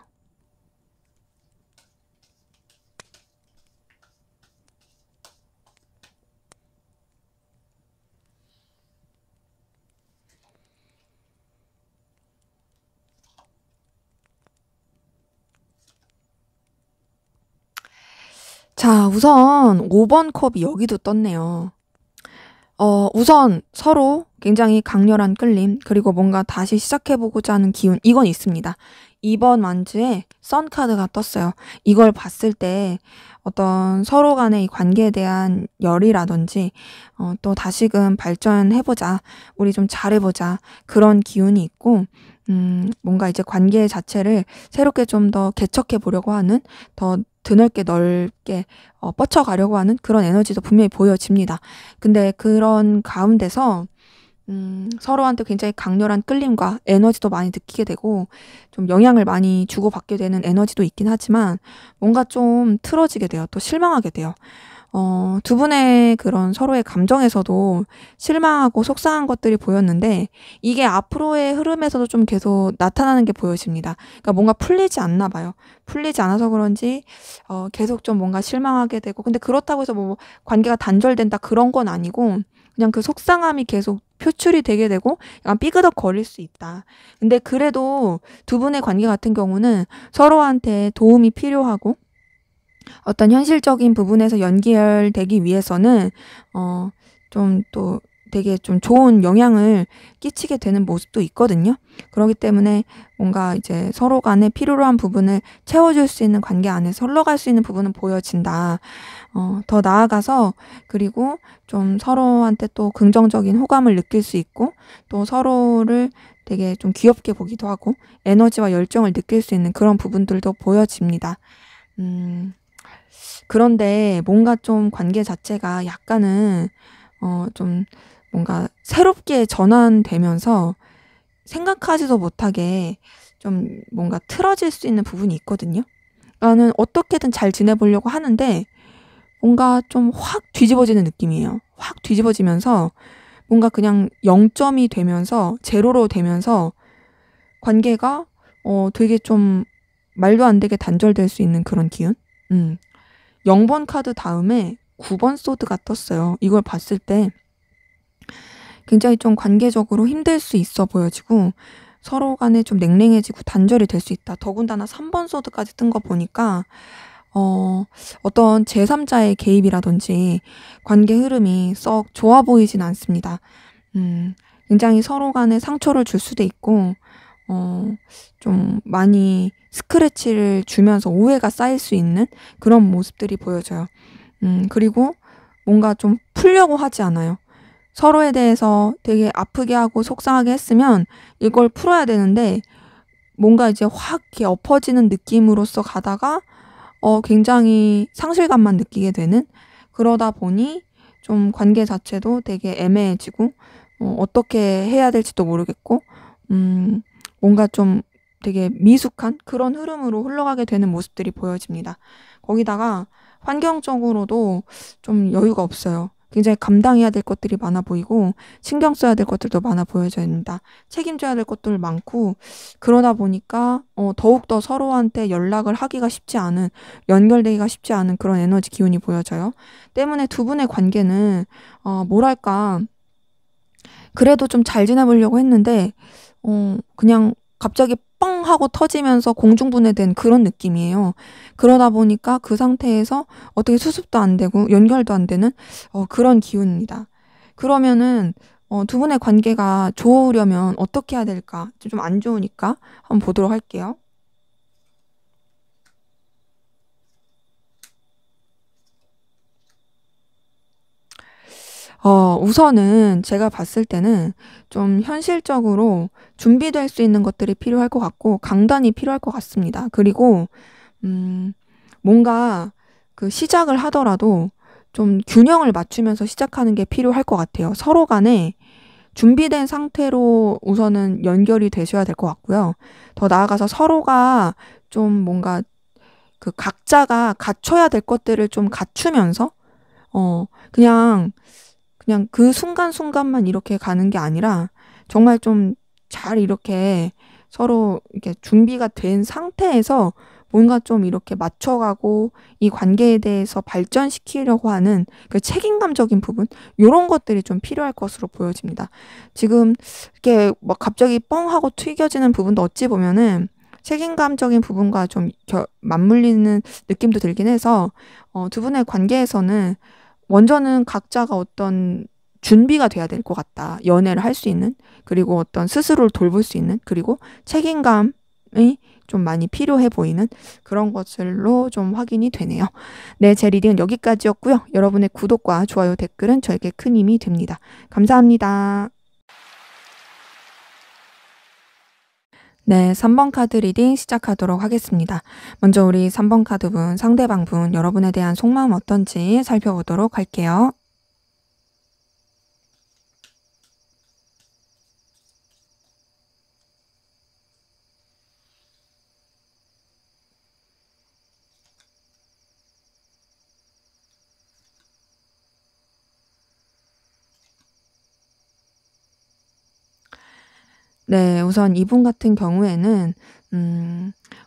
자, 우선 5번 컵이 여기도 떴네요. 우선 서로 굉장히 강렬한 끌림, 그리고 뭔가 다시 시작해보고자 하는 기운, 이건 있습니다. 이번 완주에 선 카드가 떴어요. 이걸 봤을 때 어떤 서로 간의 이 관계에 대한 열이라든지, 또 다시금 발전해보자, 우리 좀 잘해보자, 그런 기운이 있고, 뭔가 이제 관계 자체를 새롭게 좀 더 개척해 보려고 하는, 더 드넓게 넓게 뻗쳐가려고 하는 그런 에너지도 분명히 보여집니다. 근데 그런 가운데서 서로한테 굉장히 강렬한 끌림과 에너지도 많이 느끼게 되고 좀 영향을 많이 주고받게 되는 에너지도 있긴 하지만 뭔가 좀 틀어지게 돼요. 또 실망하게 돼요. 두 분의 그런 서로의 감정에서도 실망하고 속상한 것들이 보였는데 이게 앞으로의 흐름에서도 좀 계속 나타나는 게 보여집니다. 그러니까 뭔가 풀리지 않나 봐요. 풀리지 않아서 그런지 계속 좀 뭔가 실망하게 되고, 근데 그렇다고 해서 뭐 관계가 단절된다 그런 건 아니고 그냥 그 속상함이 계속 표출이 되게 되고 약간 삐그덕거릴 수 있다. 근데 그래도 두 분의 관계 같은 경우는 서로한테 도움이 필요하고 어떤 현실적인 부분에서 연결되기 위해서는 좀 또 되게 좀 좋은 영향을 끼치게 되는 모습도 있거든요. 그렇기 때문에 뭔가 이제 서로 간에 필요로 한 부분을 채워줄 수 있는 관계 안에서 흘러갈 수 있는 부분은 보여진다. 더 나아가서 그리고 좀 서로한테 또 긍정적인 호감을 느낄 수 있고 또 서로를 되게 좀 귀엽게 보기도 하고 에너지와 열정을 느낄 수 있는 그런 부분들도 보여집니다. 음. 그런데 뭔가 좀 관계 자체가 약간은 좀 뭔가 새롭게 전환되면서 생각하지도 못하게 좀 뭔가 틀어질 수 있는 부분이 있거든요. 나는 어떻게든 잘 지내보려고 하는데 뭔가 좀 확 뒤집어지는 느낌이에요. 확 뒤집어지면서 뭔가 그냥 0점이 되면서 제로로 되면서 관계가 되게 좀 말도 안 되게 단절될 수 있는 그런 기운? 0번 카드 다음에 9번 소드가 떴어요. 이걸 봤을 때 굉장히 좀 관계적으로 힘들 수 있어 보여지고 서로 간에 좀 냉랭해지고 단절이 될 수 있다. 더군다나 3번 소드까지 뜬 거 보니까 어떤 제3자의 개입이라든지 관계 흐름이 썩 좋아 보이진 않습니다. 굉장히 서로 간에 상처를 줄 수도 있고 좀 많이 스크래치를 주면서 오해가 쌓일 수 있는 그런 모습들이 보여져요. 그리고 뭔가 좀 풀려고 하지 않아요. 서로에 대해서 되게 아프게 하고 속상하게 했으면 이걸 풀어야 되는데 뭔가 이제 확 이렇게 엎어지는 느낌으로써 가다가 굉장히 상실감만 느끼게 되는, 그러다 보니 좀 관계 자체도 되게 애매해지고 어떻게 해야 될지도 모르겠고 뭔가 좀 되게 미숙한 그런 흐름으로 흘러가게 되는 모습들이 보여집니다. 거기다가 환경적으로도 좀 여유가 없어요. 굉장히 감당해야 될 것들이 많아 보이고 신경 써야 될 것들도 많아 보여집니다. 책임져야 될 것들 많고 그러다 보니까 더욱더 서로한테 연락을 하기가 쉽지 않은, 연결되기가 쉽지 않은 그런 에너지 기운이 보여져요. 때문에 두 분의 관계는 뭐랄까 그래도 좀 잘 지내보려고 했는데 그냥 갑자기 뻥 하고 터지면서 공중분해된 그런 느낌이에요. 그러다 보니까 그 상태에서 어떻게 수습도 안 되고 연결도 안 되는 그런 기운입니다. 그러면은 두 분의 관계가 좋으려면 어떻게 해야 될까? 좀 안 좋으니까 한번 보도록 할게요. 우선은 제가 봤을 때는 좀 현실적으로 준비될 수 있는 것들이 필요할 것 같고 강단이 필요할 것 같습니다. 그리고 음, 뭔가 그 시작을 하더라도 좀 균형을 맞추면서 시작하는 게 필요할 것 같아요. 서로 간에 준비된 상태로 우선은 연결이 되셔야 될 것 같고요. 더 나아가서 서로가 좀 뭔가 그 각자가 갖춰야 될 것들을 좀 갖추면서 그냥 그 순간순간만 이렇게 가는 게 아니라 정말 좀 잘 이렇게 서로 이렇게 준비가 된 상태에서 뭔가 좀 이렇게 맞춰가고 이 관계에 대해서 발전시키려고 하는 그 책임감적인 부분, 요런 것들이 좀 필요할 것으로 보여집니다. 지금 이렇게 막 갑자기 뻥 하고 튀겨지는 부분도 어찌 보면은 책임감적인 부분과 좀 맞물리는 느낌도 들긴 해서 두 분의 관계에서는 먼저는 각자가 어떤 준비가 돼야 될 것 같다. 연애를 할 수 있는, 그리고 어떤 스스로를 돌볼 수 있는, 그리고 책임감이 좀 많이 필요해 보이는 그런 것들로 좀 확인이 되네요. 네, 제 리딩은 여기까지였고요. 여러분의 구독과 좋아요, 댓글은 저에게 큰 힘이 됩니다. 감사합니다. 네, 3번 카드 리딩 시작하도록 하겠습니다. 먼저 우리 3번 카드분, 상대방분, 여러분에 대한 속마음 어떤지 살펴보도록 할게요. 네, 우선 이분 같은 경우에는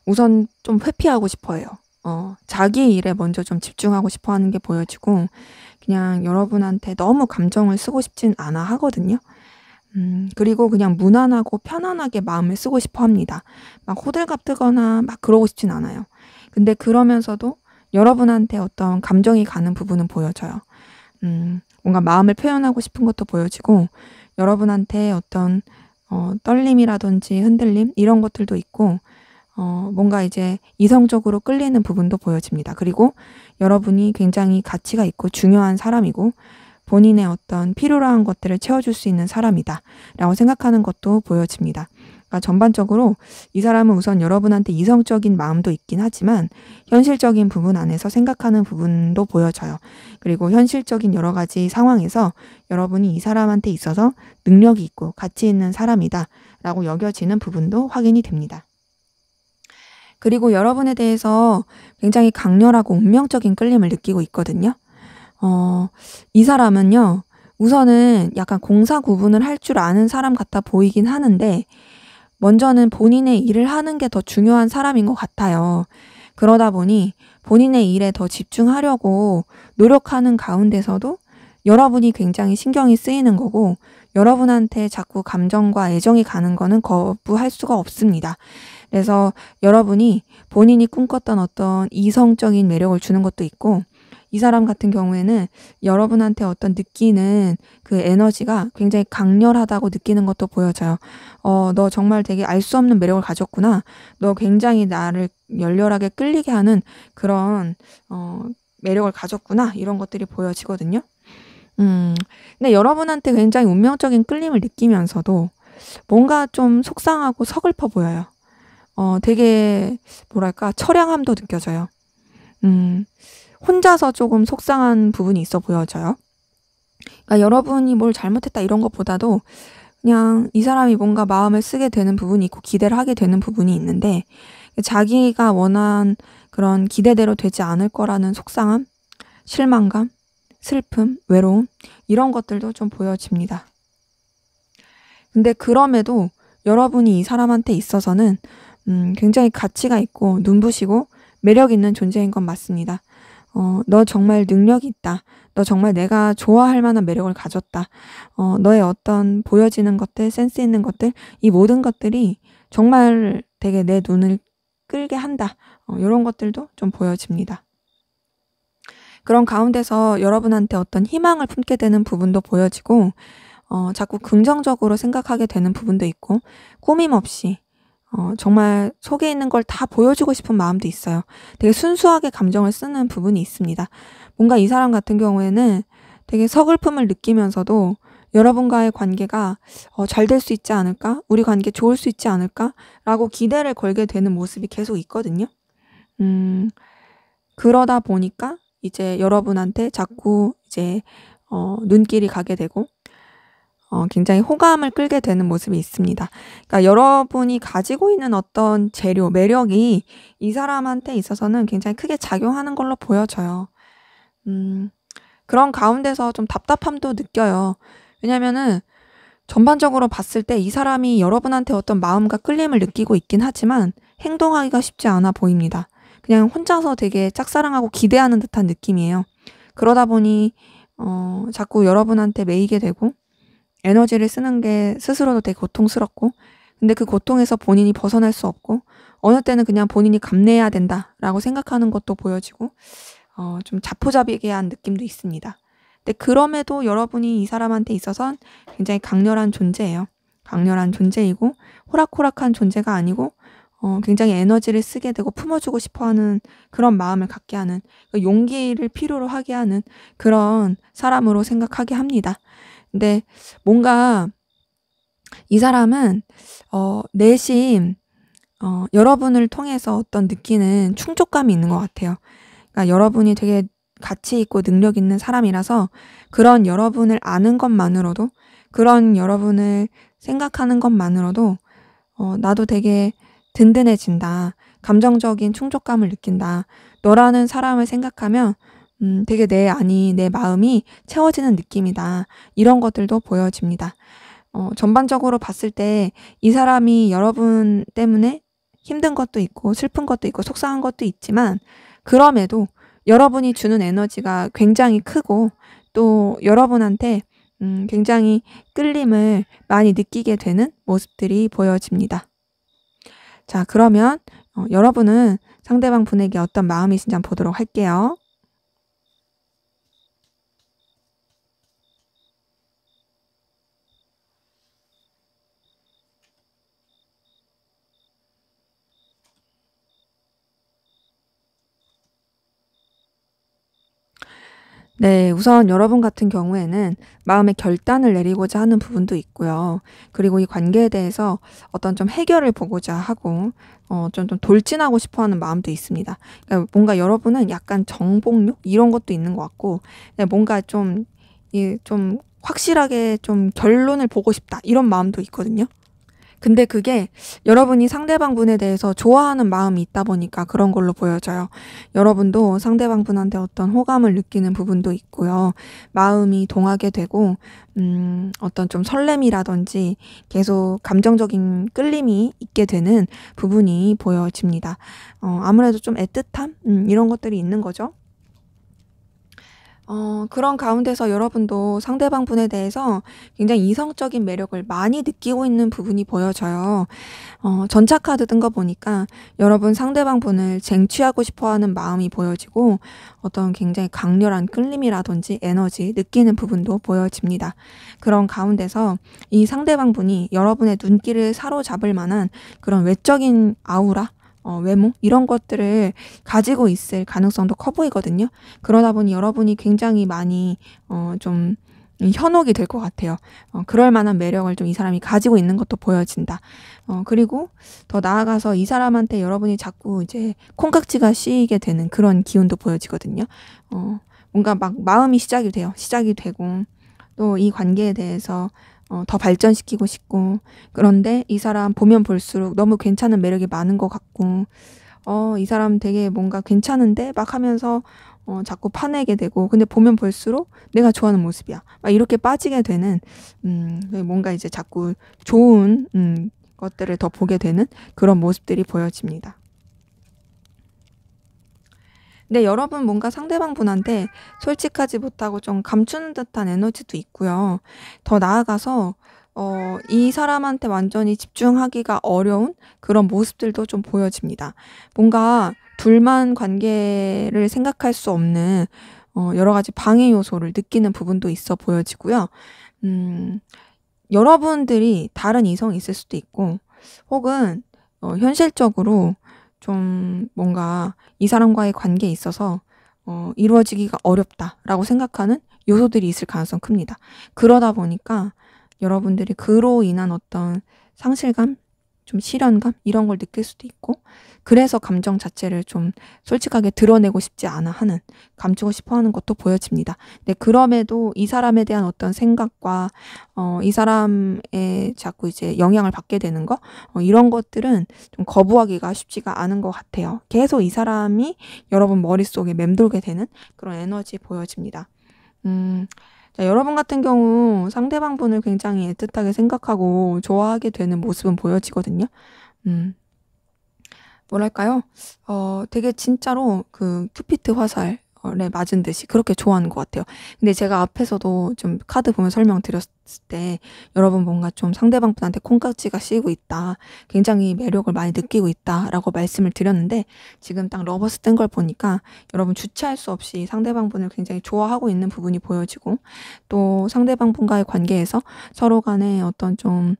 우선 좀 회피하고 싶어 해요. 자기 일에 먼저 좀 집중하고 싶어 하는 게 보여지고 그냥 여러분한테 너무 감정을 쓰고 싶진 않아 하거든요. 그리고 그냥 무난하고 편안하게 마음을 쓰고 싶어 합니다. 막 호들갑 뜨거나 막 그러고 싶진 않아요. 근데 그러면서도 여러분한테 어떤 감정이 가는 부분은 보여져요. 뭔가 마음을 표현하고 싶은 것도 보여지고 여러분한테 어떤 떨림이라든지 흔들림 이런 것들도 있고 뭔가 이제 이성적으로 끌리는 부분도 보여집니다. 그리고 여러분이 굉장히 가치가 있고 중요한 사람이고 본인의 어떤 필요로 한 것들을 채워줄 수 있는 사람이다 라고 생각하는 것도 보여집니다. 그러니까 전반적으로 이 사람은 우선 여러분한테 이성적인 마음도 있긴 하지만 현실적인 부분 안에서 생각하는 부분도 보여져요. 그리고 현실적인 여러 가지 상황에서 여러분이 이 사람한테 있어서 능력이 있고 가치 있는 사람이다 라고 여겨지는 부분도 확인이 됩니다. 그리고 여러분에 대해서 굉장히 강렬하고 운명적인 끌림을 느끼고 있거든요. 이 사람은요, 우선은 약간 공사 구분을 할 줄 아는 사람 같아 보이긴 하는데, 먼저는 본인의 일을 하는 게 더 중요한 사람인 것 같아요. 그러다 보니 본인의 일에 더 집중하려고 노력하는 가운데서도 여러분이 굉장히 신경이 쓰이는 거고, 여러분한테 자꾸 감정과 애정이 가는 거는 거부할 수가 없습니다. 그래서 여러분이 본인이 꿈꿨던 어떤 이성적인 매력을 주는 것도 있고, 이 사람 같은 경우에는 여러분한테 어떤 느끼는 그 에너지가 굉장히 강렬하다고 느끼는 것도 보여져요. 너 정말 되게 알 수 없는 매력을 가졌구나. 너 굉장히 나를 열렬하게 끌리게 하는 그런 매력을 가졌구나. 이런 것들이 보여지거든요. 근데 여러분한테 굉장히 운명적인 끌림을 느끼면서도 뭔가 좀 속상하고 서글퍼 보여요. 되게 뭐랄까 처량함도 느껴져요. 혼자서 조금 속상한 부분이 있어 보여져요. 그러니까 여러분이 뭘 잘못했다 이런 것보다도 그냥 이 사람이 뭔가 마음을 쓰게 되는 부분이 있고 기대를 하게 되는 부분이 있는데 자기가 원한 그런 기대대로 되지 않을 거라는 속상함, 실망감, 슬픔, 외로움 이런 것들도 좀 보여집니다. 근데 그럼에도 여러분이 이 사람한테 있어서는 굉장히 가치가 있고 눈부시고 매력 있는 존재인 건 맞습니다. 너 정말 능력이 있다. 너 정말 내가 좋아할 만한 매력을 가졌다. 너의 어떤 보여지는 것들, 센스 있는 것들, 이 모든 것들이 정말 되게 내 눈을 끌게 한다. 이런 것들도 좀 보여집니다. 그런 가운데서 여러분한테 어떤 희망을 품게 되는 부분도 보여지고, 자꾸 긍정적으로 생각하게 되는 부분도 있고, 꾸밈 없이 정말 속에 있는 걸 다 보여주고 싶은 마음도 있어요. 되게 순수하게 감정을 쓰는 부분이 있습니다. 뭔가 이 사람 같은 경우에는 되게 서글픔을 느끼면서도 여러분과의 관계가 잘 될 수 있지 않을까? 우리 관계 좋을 수 있지 않을까? 라고 기대를 걸게 되는 모습이 계속 있거든요. 그러다 보니까 이제 여러분한테 자꾸 이제 눈길이 가게 되고 굉장히 호감을 끌게 되는 모습이 있습니다. 그러니까 여러분이 가지고 있는 어떤 재료, 매력이 이 사람한테 있어서는 굉장히 크게 작용하는 걸로 보여져요. 그런 가운데서 좀 답답함도 느껴요. 왜냐면은 전반적으로 봤을 때 이 사람이 여러분한테 어떤 마음과 끌림을 느끼고 있긴 하지만 행동하기가 쉽지 않아 보입니다. 그냥 혼자서 되게 짝사랑하고 기대하는 듯한 느낌이에요. 그러다 보니 자꾸 여러분한테 매이게 되고 에너지를 쓰는 게 스스로도 되게 고통스럽고 근데 그 고통에서 본인이 벗어날 수 없고 어느 때는 그냥 본인이 감내해야 된다라고 생각하는 것도 보여지고 좀 자포자기한 느낌도 있습니다. 근데 그럼에도 여러분이 이 사람한테 있어선 굉장히 강렬한 존재예요. 강렬한 존재이고 호락호락한 존재가 아니고 굉장히 에너지를 쓰게 되고 품어주고 싶어하는 그런 마음을 갖게 하는 용기를 필요로 하게 하는 그런 사람으로 생각하게 합니다. 근데 뭔가 이 사람은 내심 여러분을 통해서 어떤 느끼는 충족감이 있는 것 같아요. 그러니까 여러분이 되게 가치 있고 능력 있는 사람이라서 그런 여러분을 아는 것만으로도, 그런 여러분을 생각하는 것만으로도 '나도 되게 든든해진다. 감정적인 충족감을 느낀다. 너라는 사람을 생각하면 되게 내 안이, 내 마음이 채워지는 느낌이다.' 이런 것들도 보여집니다. 전반적으로 봤을 때 이 사람이 여러분 때문에 힘든 것도 있고 슬픈 것도 있고 속상한 것도 있지만, 그럼에도 여러분이 주는 에너지가 굉장히 크고 또 여러분한테 굉장히 끌림을 많이 느끼게 되는 모습들이 보여집니다. 자, 그러면 여러분은 상대방 분에게 어떤 마음이신지 한번 보도록 할게요. 네. 우선 여러분 같은 경우에는 마음의 결단을 내리고자 하는 부분도 있고요. 그리고 이 관계에 대해서 어떤 좀 해결을 보고자 하고 좀 돌진하고 싶어 하는 마음도 있습니다. 그러니까 뭔가 여러분은 약간 정복욕 이런 것도 있는 것 같고, 네, 뭔가 좀 확실하게 좀 결론을 보고 싶다 이런 마음도 있거든요. 근데 그게 여러분이 상대방 분에 대해서 좋아하는 마음이 있다 보니까 그런 걸로 보여져요. 여러분도 상대방 분한테 어떤 호감을 느끼는 부분도 있고요. 마음이 동하게 되고 어떤 좀 설렘이라든지 계속 감정적인 끌림이 있게 되는 부분이 보여집니다. 아무래도 좀 애틋함 이런 것들이 있는 거죠. 그런 가운데서 여러분도 상대방 분에 대해서 굉장히 이성적인 매력을 많이 느끼고 있는 부분이 보여져요. 전차 카드 뜬 거 보니까 여러분 상대방 분을 쟁취하고 싶어 하는 마음이 보여지고 어떤 굉장히 강렬한 끌림이라든지 에너지 느끼는 부분도 보여집니다. 그런 가운데서 이 상대방 분이 여러분의 눈길을 사로잡을 만한 그런 외적인 아우라, 외모 이런 것들을 가지고 있을 가능성도 커 보이거든요. 그러다 보니 여러분이 굉장히 많이 좀 현혹이 될 것 같아요. 그럴 만한 매력을 좀 이 사람이 가지고 있는 것도 보여진다. 그리고 더 나아가서 이 사람한테 여러분이 자꾸 이제 콩깍지가 씌이게 되는 그런 기운도 보여지거든요. 뭔가 막 마음이 시작이 돼요. 시작이 되고 또 이 관계에 대해서 더 발전시키고 싶고, 그런데 이 사람 보면 볼수록 너무 괜찮은 매력이 많은 것 같고 이 사람 되게 뭔가 괜찮은데 막 하면서 자꾸 파내게 되고, 근데 보면 볼수록 내가 좋아하는 모습이야. 막 이렇게 빠지게 되는 뭔가 이제 자꾸 좋은 것들을 더 보게 되는 그런 모습들이 보여집니다. 근데 여러분 뭔가 상대방 분한테 솔직하지 못하고 좀 감추는 듯한 에너지도 있고요. 더 나아가서 이 사람한테 완전히 집중하기가 어려운 그런 모습들도 좀 보여집니다. 뭔가 둘만 관계를 생각할 수 없는 여러 가지 방해 요소를 느끼는 부분도 있어 보여지고요. 음 여러분들이 다른 이성이 있을 수도 있고, 혹은 현실적으로 좀 뭔가 이 사람과의 관계에 있어서 '이루어지기가 어렵다.'라고 생각하는 요소들이 있을 가능성이 큽니다. 그러다 보니까 여러분들이 그로 인한 어떤 상실감, 좀 시련감 이런 걸 느낄 수도 있고, 그래서 감정 자체를 좀 솔직하게 드러내고 싶지 않아 하는, 감추고 싶어 하는 것도 보여집니다. 근데 그럼에도 이 사람에 대한 어떤 생각과 이 사람의 자꾸 이제 영향을 받게 되는 거, 이런 것들은 좀 거부하기가 쉽지가 않은 것 같아요. 계속 이 사람이 여러분 머릿속에 맴돌게 되는 그런 에너지 보여집니다. 자, 여러분 같은 경우 상대방 분을 굉장히 애틋하게 생각하고 좋아하게 되는 모습은 보여지거든요. 음. 뭐랄까요? 되게 진짜로 그 큐피트 화살에 맞은 듯이 그렇게 좋아하는 것 같아요. 근데 제가 앞에서도 좀 카드 보면 설명드렸을 때 여러분 뭔가 좀 상대방 분한테 콩깍지가 씌이고 있다, 굉장히 매력을 많이 느끼고 있다라고 말씀을 드렸는데, 지금 딱 러버스 뜬 걸 보니까 여러분 주체할 수 없이 상대방 분을 굉장히 좋아하고 있는 부분이 보여지고, 또 상대방 분과의 관계에서 서로 간에 어떤 좀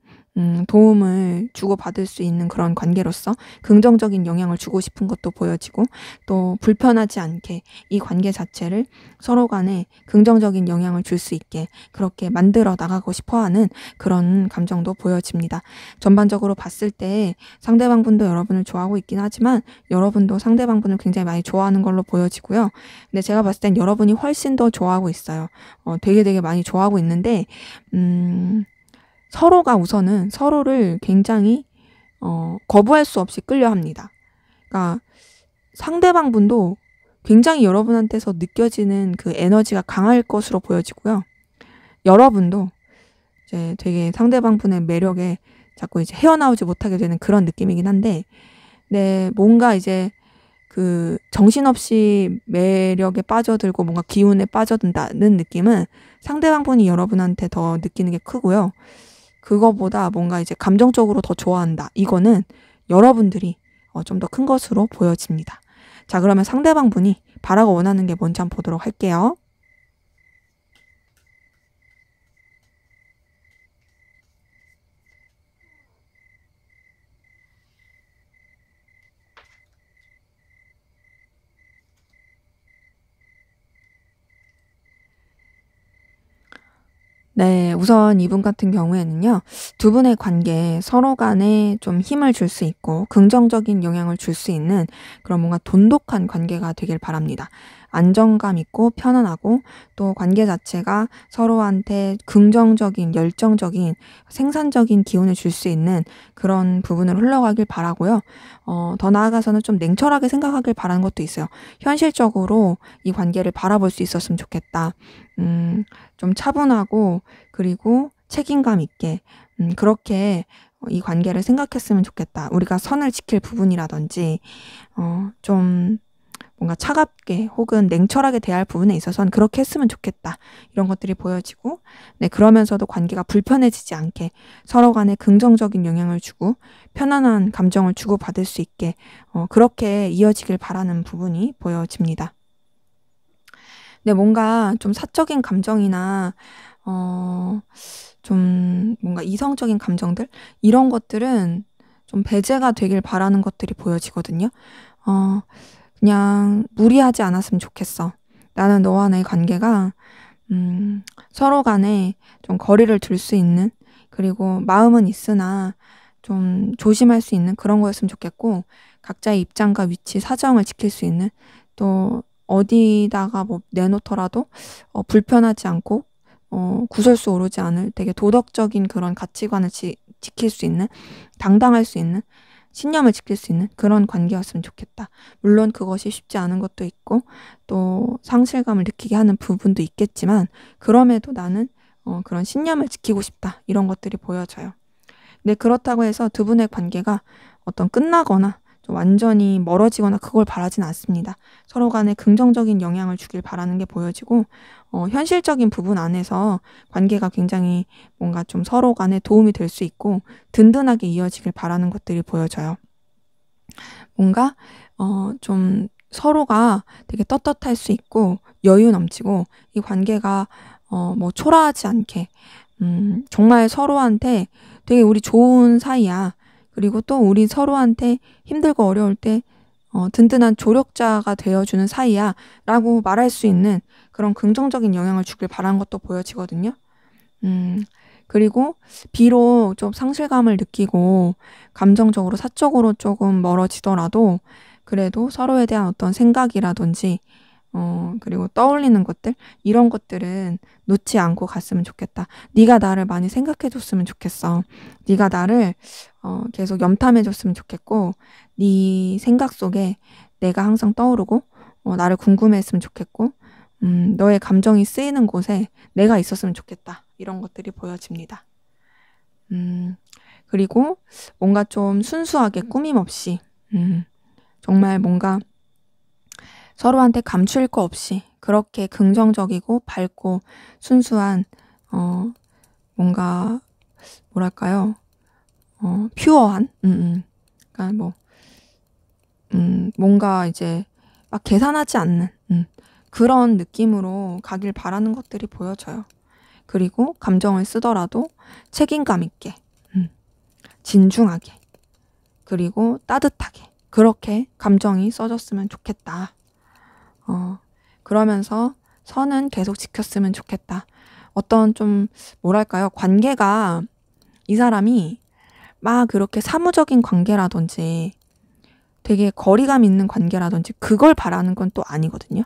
도움을 주고받을 수 있는 그런 관계로서 긍정적인 영향을 주고 싶은 것도 보여지고, 또 불편하지 않게 이 관계 자체를 서로 간에 긍정적인 영향을 줄 수 있게 그렇게 만들어 나가고 싶어 하는 그런 감정도 보여집니다. 전반적으로 봤을 때 상대방분도 여러분을 좋아하고 있긴 하지만 여러분도 상대방분을 굉장히 많이 좋아하는 걸로 보여지고요. 근데 제가 봤을 땐 여러분이 훨씬 더 좋아하고 있어요. 되게 많이 좋아하고 있는데, 서로가 우선은 서로를 굉장히 거부할 수 없이 끌려합니다. 그러니까 상대방분도 굉장히 여러분한테서 느껴지는 그 에너지가 강할 것으로 보여지고요. 여러분도 이제 되게 상대방분의 매력에 자꾸 이제 헤어나오지 못하게 되는 그런 느낌이긴 한데, 네, 뭔가 이제 그 정신없이 매력에 빠져들고 뭔가 기운에 빠져든다는 느낌은 상대방분이 여러분한테 더 느끼는 게 크고요. 그거보다 뭔가 이제 감정적으로 더 좋아한다, 이거는 여러분들이 좀 더 큰 것으로 보여집니다. 자, 그러면 상대방분이 바라고 원하는 게 뭔지 한번 보도록 할게요. 네, 우선 이분 같은 경우에는요, 두 분의 관계에 서로 간에 좀 힘을 줄 수 있고 긍정적인 영향을 줄 수 있는 그런 뭔가 돈독한 관계가 되길 바랍니다. 안정감 있고 편안하고, 또 관계 자체가 서로한테 긍정적인, 열정적인, 생산적인 기운을 줄 수 있는 그런 부분으로 흘러가길 바라고요. 더 나아가서는 좀 냉철하게 생각하길 바라는 것도 있어요. 현실적으로 이 관계를 바라볼 수 있었으면 좋겠다. 좀 차분하고, 그리고 책임감 있게 그렇게 이 관계를 생각했으면 좋겠다. 우리가 선을 지킬 부분이라든지 좀 뭔가 차갑게 혹은 냉철하게 대할 부분에 있어서는 그렇게 했으면 좋겠다. 이런 것들이 보여지고, 네, 그러면서도 관계가 불편해지지 않게 서로 간에 긍정적인 영향을 주고 편안한 감정을 주고받을 수 있게 그렇게 이어지길 바라는 부분이 보여집니다. 네, 뭔가 좀 사적인 감정이나 좀 뭔가 이성적인 감정들, 이런 것들은 좀 배제가 되길 바라는 것들이 보여지거든요. 그냥 무리하지 않았으면 좋겠어. 나는 너와 나의 관계가 서로 간에 좀 거리를 둘 수 있는, 그리고 마음은 있으나 좀 조심할 수 있는 그런 거였으면 좋겠고, 각자의 입장과 위치, 사정을 지킬 수 있는, 또 어디다가 뭐 내놓더라도 불편하지 않고 구설수 오르지 않을 되게 도덕적인 그런 가치관을 지킬 수 있는, 당당할 수 있는, 신념을 지킬 수 있는 그런 관계였으면 좋겠다. 물론 그것이 쉽지 않은 것도 있고 또 상실감을 느끼게 하는 부분도 있겠지만, 그럼에도 나는 그런 신념을 지키고 싶다, 이런 것들이 보여져요. 근데 그렇다고 해서 두 분의 관계가 어떤 끝나거나 좀 완전히 멀어지거나 그걸 바라진 않습니다. 서로 간에 긍정적인 영향을 주길 바라는 게 보여지고, 현실적인 부분 안에서 관계가 굉장히 뭔가 좀 서로 간에 도움이 될 수 있고 든든하게 이어지길 바라는 것들이 보여져요. 뭔가 좀 서로가 되게 떳떳할 수 있고 여유 넘치고, 이 관계가 뭐 초라하지 않게 정말 서로한테 되게 우리 좋은 사이야. 그리고 또 우리 서로한테 힘들고 어려울 때 든든한 조력자가 되어주는 사이야 라고 말할 수 있는 그런 긍정적인 영향을 주길 바라는 것도 보여지거든요. 음, 그리고 비록 좀 상실감을 느끼고 감정적으로 사적으로 조금 멀어지더라도 그래도 서로에 대한 어떤 생각이라든지 그리고 떠올리는 것들, 이런 것들은 놓지 않고 갔으면 좋겠다. 네가 나를 많이 생각해 줬으면 좋겠어. 네가 나를 계속 염탐해 줬으면 좋겠고, 네 생각 속에 내가 항상 떠오르고 나를 궁금해 했으면 좋겠고, 너의 감정이 쓰이는 곳에 내가 있었으면 좋겠다. 이런 것들이 보여집니다. 음, 그리고 뭔가 좀 순수하게 꾸밈 없이, 정말 뭔가 서로한테 감출 거 없이 그렇게 긍정적이고 밝고 순수한 뭔가 뭐랄까요? 퓨어한, 그러니까 뭐 뭔가 이제 막 계산하지 않는 그런 느낌으로 가길 바라는 것들이 보여져요. 그리고 감정을 쓰더라도 책임감 있게, 진중하게 그리고 따뜻하게 그렇게 감정이 써졌으면 좋겠다. 그러면서 선은 계속 지켰으면 좋겠다. 어떤 좀 뭐랄까요? 관계가 이 사람이 막 그렇게 사무적인 관계라든지 되게 거리감 있는 관계라든지 그걸 바라는 건 또 아니거든요.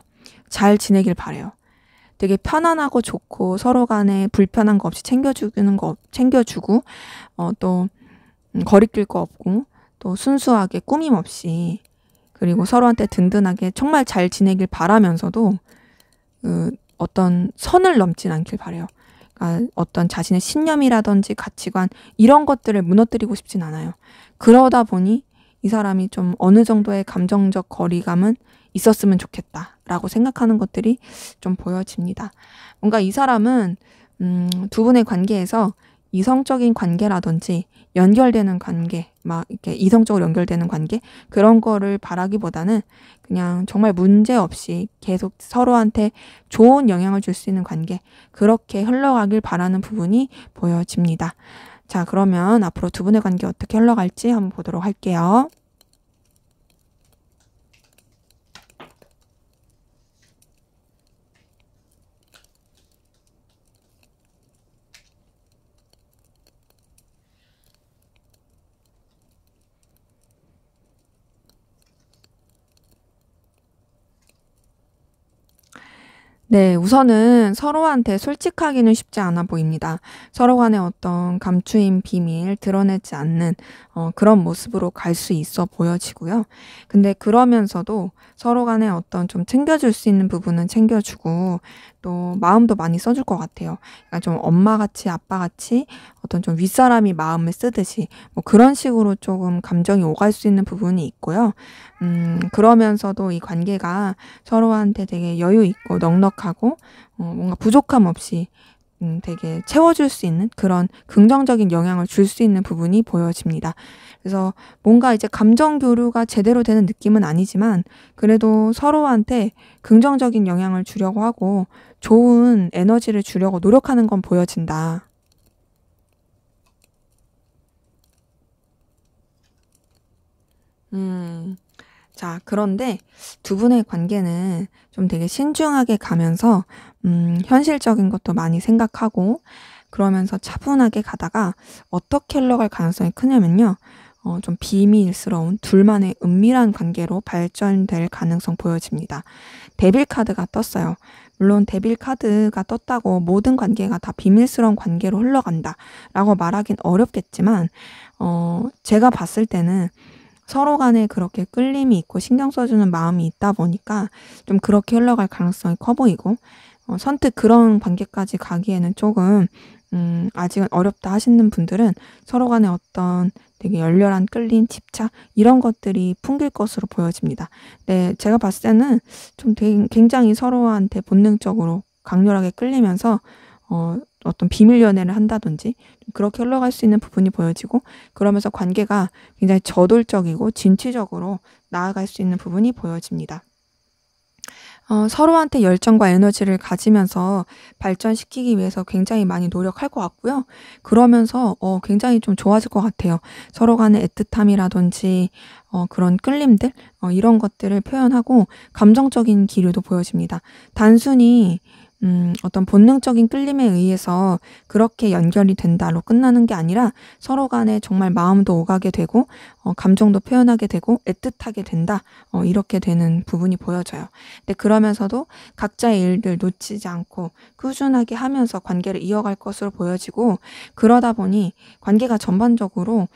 잘 지내길 바래요. 되게 편안하고 좋고 서로 간에 불편한 거 없이 챙겨주고 또 거리낄 거 없고 또 순수하게 꾸밈 없이 그리고 서로한테 든든하게 정말 잘 지내길 바라면서도 어떤 선을 넘진 않길 바래요. 그러니까 어떤 자신의 신념이라든지 가치관 이런 것들을 무너뜨리고 싶진 않아요. 그러다 보니 이 사람이 좀 어느 정도의 감정적 거리감은 있었으면 좋겠다라고 생각하는 것들이 좀 보여집니다. 뭔가 이 사람은 두 분의 관계에서 이성적인 관계라든지 연결되는 관계, 막 이렇게 이성적으로 연결되는 관계 그런 거를 바라기보다는 그냥 정말 문제 없이 계속 서로한테 좋은 영향을 줄 수 있는 관계 그렇게 흘러가길 바라는 부분이 보여집니다. 자, 그러면 앞으로 두 분의 관계 어떻게 흘러갈지 한번 보도록 할게요. 네, 우선은 서로한테 솔직하기는 쉽지 않아 보입니다. 서로 간의 어떤 감추인 비밀, 드러내지 않는 그런 모습으로 갈 수 있어 보여지고요. 근데 그러면서도 서로 간에 어떤 좀 챙겨줄 수 있는 부분은 챙겨주고 또 마음도 많이 써줄 것 같아요. 그러니까 좀 엄마같이 아빠같이 어떤 좀 윗사람이 마음을 쓰듯이 뭐 그런 식으로 조금 감정이 오갈 수 있는 부분이 있고요. 그러면서도 이 관계가 서로한테 되게 여유 있고 넉넉하고 뭔가 부족함 없이 되게 채워줄 수 있는 그런 긍정적인 영향을 줄 수 있는 부분이 보여집니다. 그래서 뭔가 이제 감정 교류가 제대로 되는 느낌은 아니지만 그래도 서로한테 긍정적인 영향을 주려고 하고 좋은 에너지를 주려고 노력하는 건 보여진다. 음. 자, 그런데 두 분의 관계는 좀 되게 신중하게 가면서 현실적인 것도 많이 생각하고 그러면서 차분하게 가다가 어떻게 흘러갈 가능성이 크냐면요. 좀 비밀스러운 둘만의 은밀한 관계로 발전될 가능성 보여집니다. 데빌 카드가 떴어요. 물론 데빌 카드가 떴다고 모든 관계가 다 비밀스러운 관계로 흘러간다라고 말하긴 어렵겠지만 제가 봤을 때는 서로 간에 그렇게 끌림이 있고 신경 써주는 마음이 있다 보니까 좀 그렇게 흘러갈 가능성이 커 보이고 선뜻 그런 관계까지 가기에는 조금 아직은 어렵다 하시는 분들은 서로 간에 어떤 되게 열렬한 끌림, 집착 이런 것들이 풍길 것으로 보여집니다. 네, 제가 봤을 때는 좀 되게 굉장히 서로한테 본능적으로 강렬하게 끌리면서 어떤 비밀 연애를 한다든지 그렇게 흘러갈 수 있는 부분이 보여지고 그러면서 관계가 굉장히 저돌적이고 진취적으로 나아갈 수 있는 부분이 보여집니다. 서로한테 열정과 에너지를 가지면서 발전시키기 위해서 굉장히 많이 노력할 것 같고요. 그러면서 굉장히 좀 좋아질 것 같아요. 서로 간의 애틋함이라든지 그런 끌림들 이런 것들을 표현하고 감정적인 기류도 보여집니다. 단순히 어떤 본능적인 끌림에 의해서 그렇게 연결이 된다로 끝나는 게 아니라 서로 간에 정말 마음도 오가게 되고 감정도 표현하게 되고 애틋하게 된다. 이렇게 되는 부분이 보여져요. 근데 그러면서도 각자의 일들 놓치지 않고 꾸준하게 하면서 관계를 이어갈 것으로 보여지고 그러다 보니 관계가 전반적으로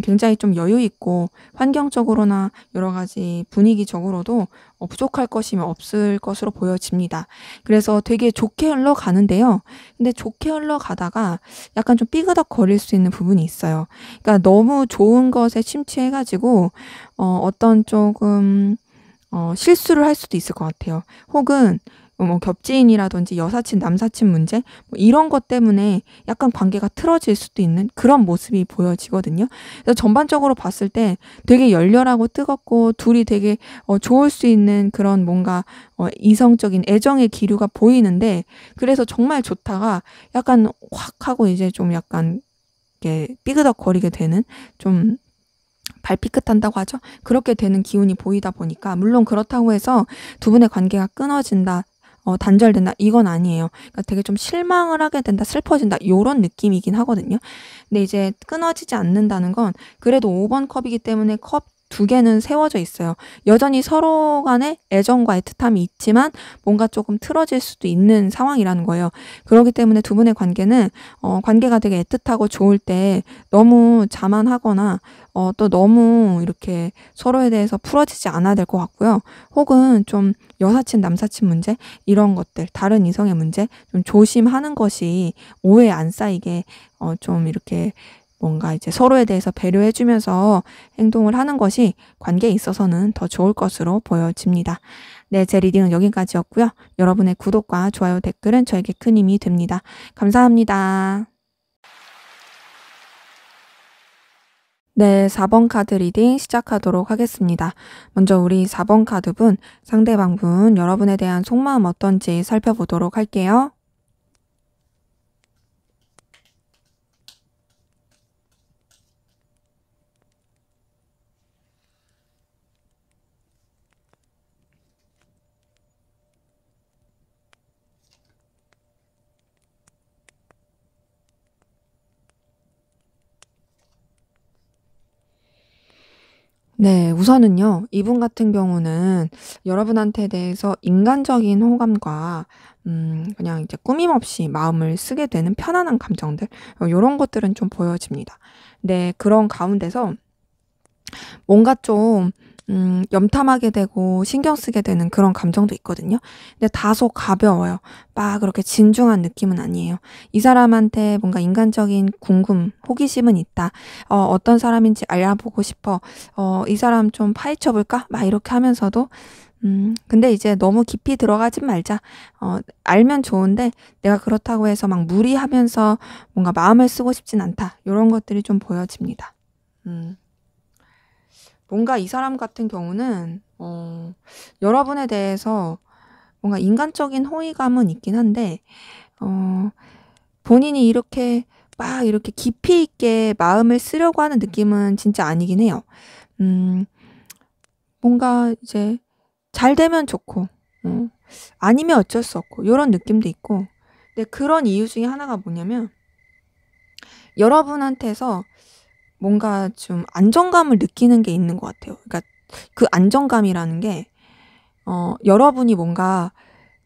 굉장히 좀 여유 있고 환경적으로나 여러 가지 분위기적으로도 부족할 것이면 없을 것으로 보여집니다. 그래서 되게 좋게 흘러가는데요. 근데 좋게 흘러가다가 약간 좀 삐그덕거릴 수 있는 부분이 있어요. 그러니까 너무 좋은 것에 심취해가지고 어떤 조금 실수를 할 수도 있을 것 같아요. 혹은 뭐 겹지인이라든지 여사친, 남사친 문제 뭐 이런 것 때문에 약간 관계가 틀어질 수도 있는 그런 모습이 보여지거든요. 그래서 전반적으로 봤을 때 되게 열렬하고 뜨겁고 둘이 되게 좋을 수 있는 그런 뭔가 이성적인 애정의 기류가 보이는데 그래서 정말 좋다가 약간 확 하고 이제 좀 약간 이렇게 삐그덕거리게 되는, 좀 발삐끗한다고 하죠. 그렇게 되는 기운이 보이다 보니까, 물론 그렇다고 해서 두 분의 관계가 끊어진다, 단절된다, 이건 아니에요. 그러니까 되게 좀 실망을 하게 된다, 슬퍼진다, 요런 느낌이긴 하거든요. 근데 이제 끊어지지 않는다는 건 그래도 5번 컵이기 때문에 컵 두 개는 세워져 있어요. 여전히 서로 간에 애정과 애틋함이 있지만 뭔가 조금 틀어질 수도 있는 상황이라는 거예요. 그렇기 때문에 두 분의 관계는 관계가 되게 애틋하고 좋을 때 너무 자만하거나 또 너무 이렇게 서로에 대해서 풀어지지 않아야 될 것 같고요. 혹은 좀 여사친, 남사친 문제, 이런 것들, 다른 이성의 문제 좀 조심하는 것이, 오해 안 쌓이게 좀 이렇게 뭔가 이제 서로에 대해서 배려해주면서 행동을 하는 것이 관계에 있어서는 더 좋을 것으로 보여집니다. 네, 제 리딩은 여기까지였고요. 여러분의 구독과 좋아요, 댓글은 저에게 큰 힘이 됩니다. 감사합니다. 네, 4번 카드 리딩 시작하도록 하겠습니다. 먼저 우리 4번 카드분, 상대방분, 여러분에 대한 속마음 어떤지 살펴보도록 할게요. 네, 우선은요, 이분 같은 경우는 여러분한테 대해서 인간적인 호감과, 그냥 이제 꾸밈없이 마음을 쓰게 되는 편안한 감정들, 요런 것들은 좀 보여집니다. 네, 그런 가운데서 뭔가 좀 염탐하게 되고 신경 쓰게 되는 그런 감정도 있거든요. 근데 다소 가벼워요. 막 그렇게 진중한 느낌은 아니에요. 이 사람한테 뭔가 인간적인 궁금, 호기심은 있다. 어떤 사람인지 알아보고 싶어. 이 사람 좀 파헤쳐 볼까? 막 이렇게 하면서도 근데 이제 너무 깊이 들어가진 말자. 알면 좋은데 내가 그렇다고 해서 막 무리하면서 뭔가 마음을 쓰고 싶진 않다. 요런 것들이 좀 보여집니다. 음. 뭔가 이 사람 같은 경우는 여러분에 대해서 뭔가 인간적인 호의감은 있긴 한데 본인이 이렇게 막 이렇게 깊이 있게 마음을 쓰려고 하는 느낌은 진짜 아니긴 해요. 음 뭔가 이제 잘 되면 좋고 아니면 어쩔 수 없고 요런 느낌도 있고, 근데 그런 이유 중에 하나가 뭐냐면 여러분한테서 뭔가 좀 안정감을 느끼는 게 있는 것 같아요. 그러니까 그 안정감이라는 게 여러분이 뭔가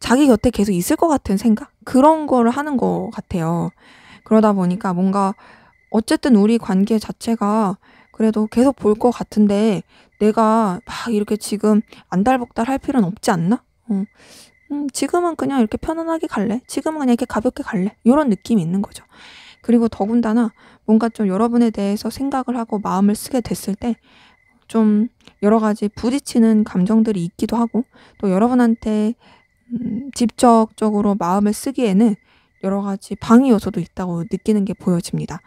자기 곁에 계속 있을 것 같은 생각? 그런 거를 하는 것 같아요. 그러다 보니까 뭔가 어쨌든 우리 관계 자체가 그래도 계속 볼 것 같은데 내가 막 이렇게 지금 안달복달 할 필요는 없지 않나? 지금은 그냥 이렇게 편안하게 갈래? 지금은 그냥 이렇게 가볍게 갈래? 요런 느낌이 있는 거죠. 그리고 더군다나 뭔가 좀 여러분에 대해서 생각을 하고 마음을 쓰게 됐을 때 좀 여러 가지 부딪히는 감정들이 있기도 하고, 또 여러분한테 직접적으로 마음을 쓰기에는 여러 가지 방해 요소도 있다고 느끼는 게 보여집니다.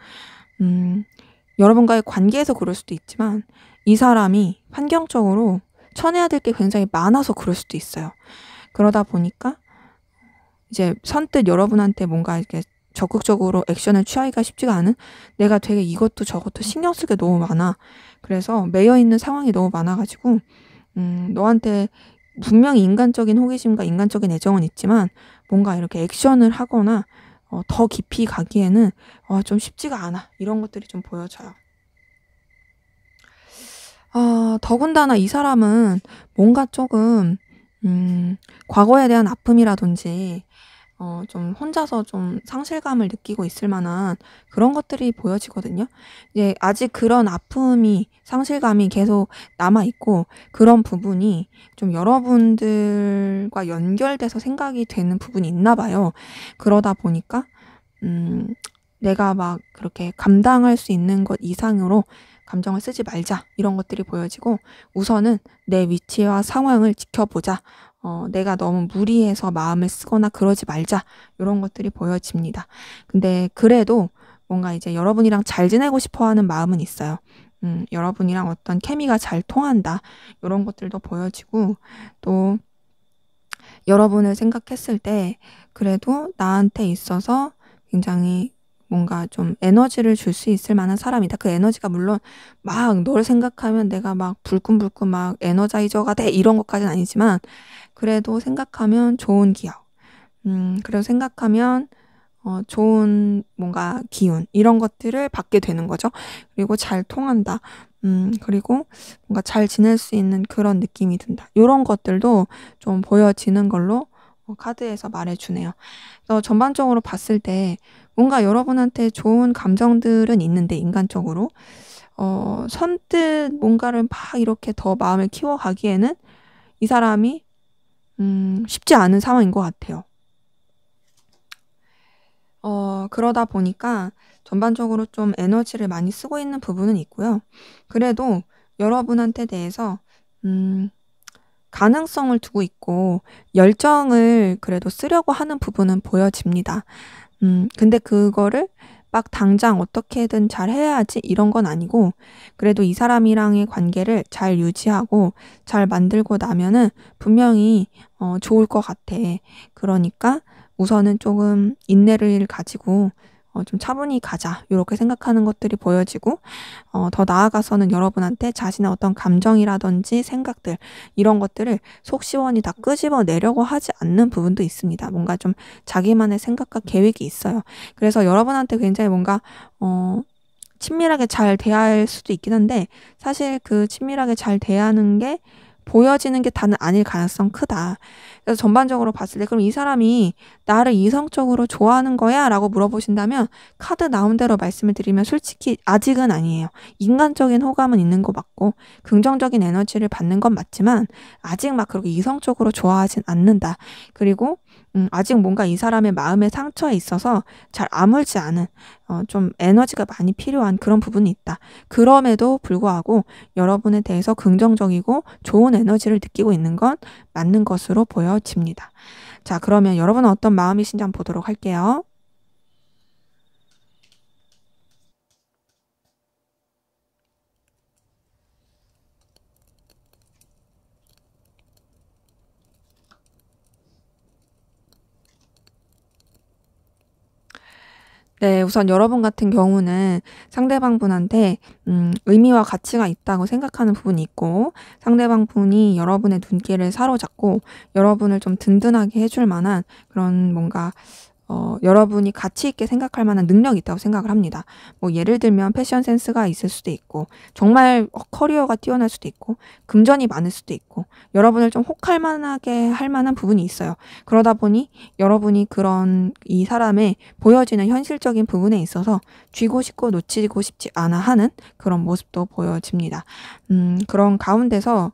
여러분과의 관계에서 그럴 수도 있지만 이 사람이 환경적으로 쳐내야 될 게 굉장히 많아서 그럴 수도 있어요. 그러다 보니까 이제 선뜻 여러분한테 뭔가 이렇게 적극적으로 액션을 취하기가 쉽지가 않은, 내가 되게 이것도 저것도 신경 쓸 게 너무 많아. 그래서 매여 있는 상황이 너무 많아가지고 너한테 분명히 인간적인 호기심과 인간적인 애정은 있지만 뭔가 이렇게 액션을 하거나 더 깊이 가기에는 좀 쉽지가 않아. 이런 것들이 좀 보여져요. 더군다나 이 사람은 뭔가 조금 과거에 대한 아픔이라든지 좀 혼자서 좀 상실감을 느끼고 있을 만한 그런 것들이 보여지거든요. 이제 아직 그런 아픔이, 상실감이 계속 남아 있고, 그런 부분이 좀 여러분들과 연결돼서 생각이 되는 부분이 있나 봐요. 그러다 보니까 내가 막 그렇게 감당할 수 있는 것 이상으로 감정을 쓰지 말자, 이런 것들이 보여지고, 우선은 내 위치와 상황을 지켜보자. 내가 너무 무리해서 마음을 쓰거나 그러지 말자. 이런 것들이 보여집니다. 근데 그래도 뭔가 이제 여러분이랑 잘 지내고 싶어 하는 마음은 있어요. 여러분이랑 어떤 케미가 잘 통한다. 이런 것들도 보여지고, 또 여러분을 생각했을 때 그래도 나한테 있어서 굉장히 뭔가 좀 에너지를 줄 수 있을 만한 사람이다. 그 에너지가 물론 막 널 생각하면 내가 막 불끈불끈 막 에너자이저가 돼 이런 것까지는 아니지만 그래도 생각하면 좋은 기억. 그리고 생각하면 좋은 뭔가 기운 이런 것들을 받게 되는 거죠. 그리고 잘 통한다. 그리고 뭔가 잘 지낼 수 있는 그런 느낌이 든다. 이런 것들도 좀 보여지는 걸로 카드에서 말해주네요. 그래서 전반적으로 봤을 때 뭔가 여러분한테 좋은 감정들은 있는데 인간적으로 선뜻 뭔가를 막 이렇게 더 마음을 키워가기에는 이 사람이 쉽지 않은 상황인 것 같아요. 그러다 보니까 전반적으로 좀 에너지를 많이 쓰고 있는 부분은 있고요. 그래도 여러분한테 대해서 음, 가능성을 두고 있고 열정을 그래도 쓰려고 하는 부분은 보여집니다. 근데 그거를 막 당장 어떻게든 잘 해야지 이런 건 아니고 그래도 이 사람이랑의 관계를 잘 유지하고 잘 만들고 나면은 분명히 좋을 것 같아. 그러니까 우선은 조금 인내를 가지고 좀 차분히 가자. 이렇게 생각하는 것들이 보여지고 더 나아가서는 여러분한테 자신의 어떤 감정이라든지 생각들 이런 것들을 속 시원히 다 끄집어내려고 하지 않는 부분도 있습니다. 뭔가 좀 자기만의 생각과 계획이 있어요. 그래서 여러분한테 굉장히 뭔가 친밀하게 잘 대할 수도 있긴 한데 사실 그 친밀하게 잘 대하는 게 보여지는 게 다는 아닐 가능성 크다. 그래서 전반적으로 봤을 때 그럼 이 사람이 나를 이성적으로 좋아하는 거야? 라고 물어보신다면 카드 나온 대로 말씀을 드리면 솔직히 아직은 아니에요. 인간적인 호감은 있는 거 맞고 긍정적인 에너지를 받는 건 맞지만 아직 막 그렇게 이성적으로 좋아하진 않는다. 그리고 아직 뭔가 이 사람의 마음의 상처에 있어서 잘 아물지 않은 좀 에너지가 많이 필요한 그런 부분이 있다. 그럼에도 불구하고 여러분에 대해서 긍정적이고 좋은 에너지를 느끼고 있는 건 맞는 것으로 보여집니다. 자, 그러면 여러분은 어떤 마음이신지 한번 보도록 할게요. 네, 우선 여러분 같은 경우는 상대방 분한테 의미와 가치가 있다고 생각하는 부분이 있고 상대방 분이 여러분의 눈길을 사로잡고 여러분을 좀 든든하게 해줄 만한 그런 뭔가 여러분이 가치 있게 생각할 만한 능력이 있다고 생각을 합니다. 뭐 예를 들면 패션 센스가 있을 수도 있고 정말 커리어가 뛰어날 수도 있고 금전이 많을 수도 있고 여러분을 좀 혹할 만하게 할 만한 부분이 있어요. 그러다 보니 여러분이 그런 이 사람의 보여지는 현실적인 부분에 있어서 쥐고 싶고 놓치고 싶지 않아 하는 그런 모습도 보여집니다. 그런 가운데서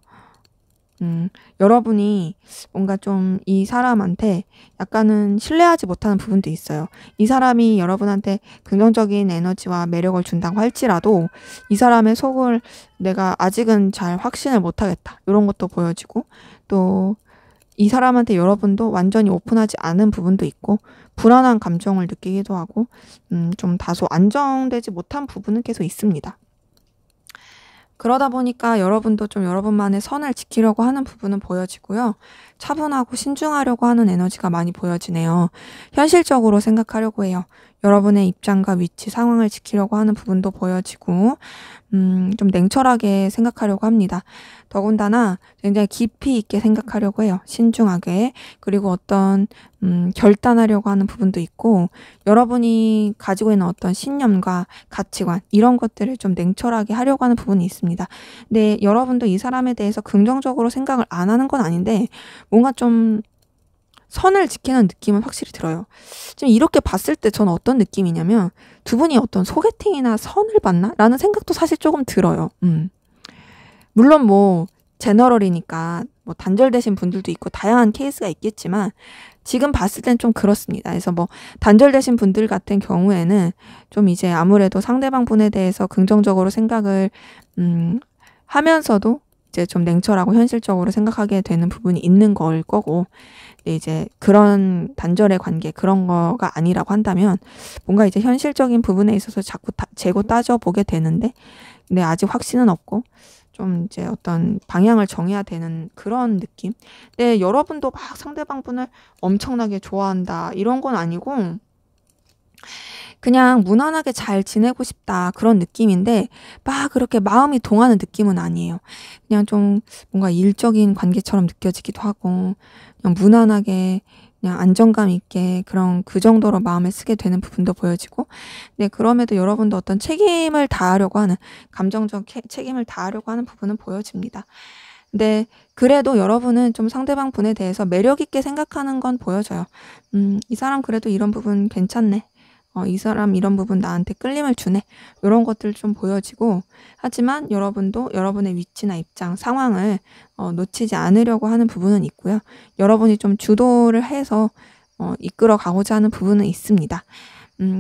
여러분이 뭔가 좀 이 사람한테 약간은 신뢰하지 못하는 부분도 있어요. 이 사람이 여러분한테 긍정적인 에너지와 매력을 준다고 할지라도 이 사람의 속을 내가 아직은 잘 확신을 못하겠다. 이런 것도 보여지고 또 이 사람한테 여러분도 완전히 오픈하지 않은 부분도 있고 불안한 감정을 느끼기도 하고 좀 다소 안정되지 못한 부분은 계속 있습니다. 그러다 보니까 여러분도 좀 여러분만의 선을 지키려고 하는 부분은 보여지고요. 차분하고 신중하려고 하는 에너지가 많이 보여지네요. 현실적으로 생각하려고 해요. 여러분의 입장과 위치, 상황을 지키려고 하는 부분도 보여지고, 좀 냉철하게 생각하려고 합니다. 더군다나 굉장히 깊이 있게 생각하려고 해요. 신중하게. 그리고 어떤, 결단하려고 하는 부분도 있고, 여러분이 가지고 있는 어떤 신념과 가치관, 이런 것들을 좀 냉철하게 하려고 하는 부분이 있습니다. 근데 여러분도 이 사람에 대해서 긍정적으로 생각을 안 하는 건 아닌데, 뭔가 좀 선을 지키는 느낌은 확실히 들어요. 지금 이렇게 봤을 때 저는 어떤 느낌이냐면 두 분이 어떤 소개팅이나 선을 봤나? 라는 생각도 사실 조금 들어요. 물론 뭐 제너럴이니까 뭐 단절되신 분들도 있고 다양한 케이스가 있겠지만 지금 봤을 땐 좀 그렇습니다. 그래서 뭐 단절되신 분들 같은 경우에는 좀 이제 아무래도 상대방 분에 대해서 긍정적으로 생각을 하면서도 이제 좀 냉철하고 현실적으로 생각하게 되는 부분이 있는 걸 거고 이제 그런 단절의 관계 그런 거가 아니라고 한다면 뭔가 이제 현실적인 부분에 있어서 자꾸 재고 따져보게 되는데 근데 아직 확신은 없고 좀 이제 어떤 방향을 정해야 되는 그런 느낌. 근데 여러분도 막 상대방 분을 엄청나게 좋아한다 이런 건 아니고 그냥 무난하게 잘 지내고 싶다 그런 느낌인데 막 그렇게 마음이 동하는 느낌은 아니에요. 그냥 좀 뭔가 일적인 관계처럼 느껴지기도 하고 그냥 무난하게 그냥 안정감 있게 그런 그 정도로 마음을 쓰게 되는 부분도 보여지고 네 그럼에도 여러분도 어떤 책임을 다하려고 하는 감정적 책임을 다하려고 하는 부분은 보여집니다. 근데 그래도 여러분은 좀 상대방 분에 대해서 매력 있게 생각하는 건 보여져요. 이 사람 그래도 이런 부분 괜찮네. 이 사람 이런 부분 나한테 끌림을 주네. 이런 것들 좀 보여지고 하지만 여러분도 여러분의 위치나 입장, 상황을 놓치지 않으려고 하는 부분은 있고요. 여러분이 좀 주도를 해서 이끌어 가고자 하는 부분은 있습니다.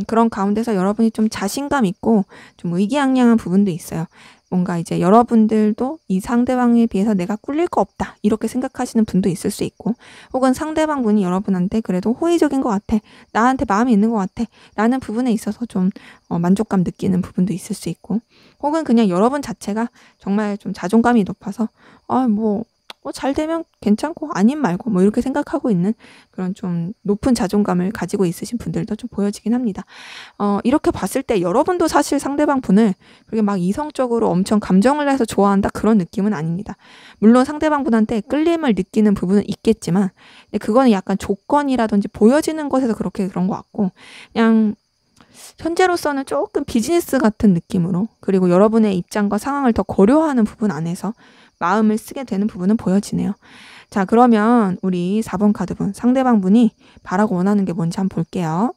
그런 가운데서 여러분이 좀 자신감 있고 좀 의기양양한 부분도 있어요. 뭔가 이제 여러분들도 이 상대방에 비해서 내가 꿀릴 거 없다 이렇게 생각하시는 분도 있을 수 있고 혹은 상대방 분이 여러분한테 그래도 호의적인 것 같아 나한테 마음이 있는 것 같아 라는 부분에 있어서 좀 만족감 느끼는 부분도 있을 수 있고 혹은 그냥 여러분 자체가 정말 좀 자존감이 높아서 잘 되면 괜찮고 아님 말고 뭐 이렇게 생각하고 있는 그런 좀 높은 자존감을 가지고 있으신 분들도 좀 보여지긴 합니다. 이렇게 봤을 때 여러분도 사실 상대방 분을 그렇게 막 이성적으로 엄청 감정을 해서 좋아한다 그런 느낌은 아닙니다. 물론 상대방 분한테 끌림을 느끼는 부분은 있겠지만 근데 그거는 약간 조건이라든지 보여지는 것에서 그런 것 같고 그냥 현재로서는 조금 비즈니스 같은 느낌으로 그리고 여러분의 입장과 상황을 더 고려하는 부분 안에서 마음을 쓰게 되는 부분은 보여지네요. 자, 그러면 우리 4번 카드분 상대방 분이 바라고 원하는 게 뭔지 한번 볼게요.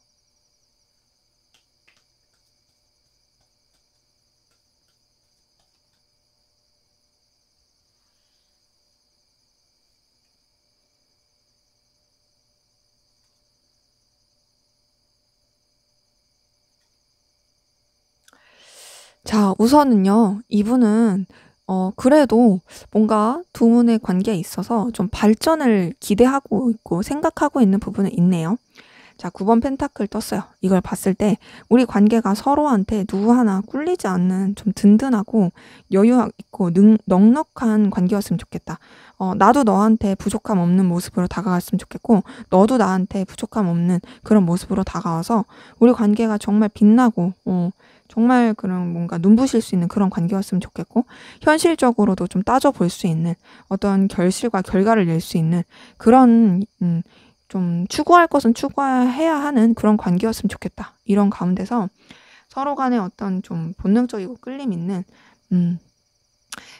자, 우선은요, 이분은, 그래도 뭔가 두 분의 관계에 있어서 좀 발전을 기대하고 있고 생각하고 있는 부분은 있네요. 자, 9번 펜타클 떴어요. 이걸 봤을 때 우리 관계가 서로한테 누구 하나 꿀리지 않는 좀 든든하고 여유 있고 넉넉한 관계였으면 좋겠다. 나도 너한테 부족함 없는 모습으로 다가갔으면 좋겠고 너도 나한테 부족함 없는 그런 모습으로 다가와서 우리 관계가 정말 빛나고 정말 그런 뭔가 눈부실 수 있는 그런 관계였으면 좋겠고 현실적으로도 좀 따져볼 수 있는 어떤 결실과 결과를 낼 수 있는 그런 좀 추구할 것은 추구해야 하는 그런 관계였으면 좋겠다. 이런 가운데서 서로 간에 어떤 좀 본능적이고 끌림 있는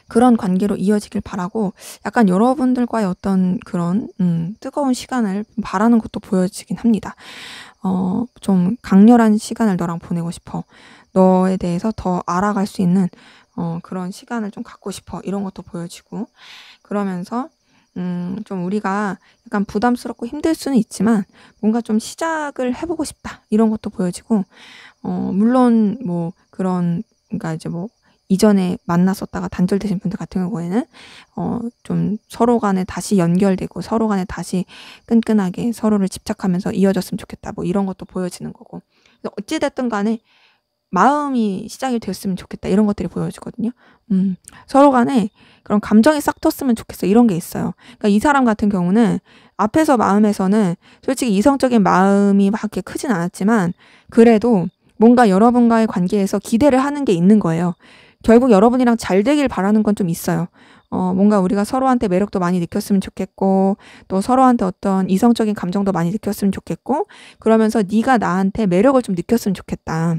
그런 관계로 이어지길 바라고 약간 여러분들과의 어떤 그런 뜨거운 시간을 바라는 것도 보여지긴 합니다. 좀 강렬한 시간을 너랑 보내고 싶어. 너에 대해서 더 알아갈 수 있는 그런 시간을 좀 갖고 싶어. 이런 것도 보여지고 그러면서 좀 우리가 약간 부담스럽고 힘들 수는 있지만 뭔가 좀 시작을 해보고 싶다. 이런 것도 보여지고 물론 뭐 그런 그러니까 이제 뭐 이전에 만났었다가 단절되신 분들 같은 경우에는 좀 서로 간에 다시 연결되고 서로 간에 다시 끈끈하게 서로를 집착하면서 이어졌으면 좋겠다. 뭐 이런 것도 보여지는 거고. 그래서 어찌됐든 간에 마음이 시작이 됐으면 좋겠다. 이런 것들이 보여지거든요. 서로 간에 그런 감정이 싹 텄으면 좋겠어. 이런 게 있어요. 그러니까 이 사람 같은 경우는 앞에서 마음에서는 솔직히 이성적인 마음이 막 그렇게 크진 않았지만 그래도 뭔가 여러분과의 관계에서 기대를 하는 게 있는 거예요. 결국 여러분이랑 잘 되길 바라는 건 좀 있어요. 뭔가 우리가 서로한테 매력도 많이 느꼈으면 좋겠고 또 서로한테 어떤 이성적인 감정도 많이 느꼈으면 좋겠고 그러면서 네가 나한테 매력을 좀 느꼈으면 좋겠다.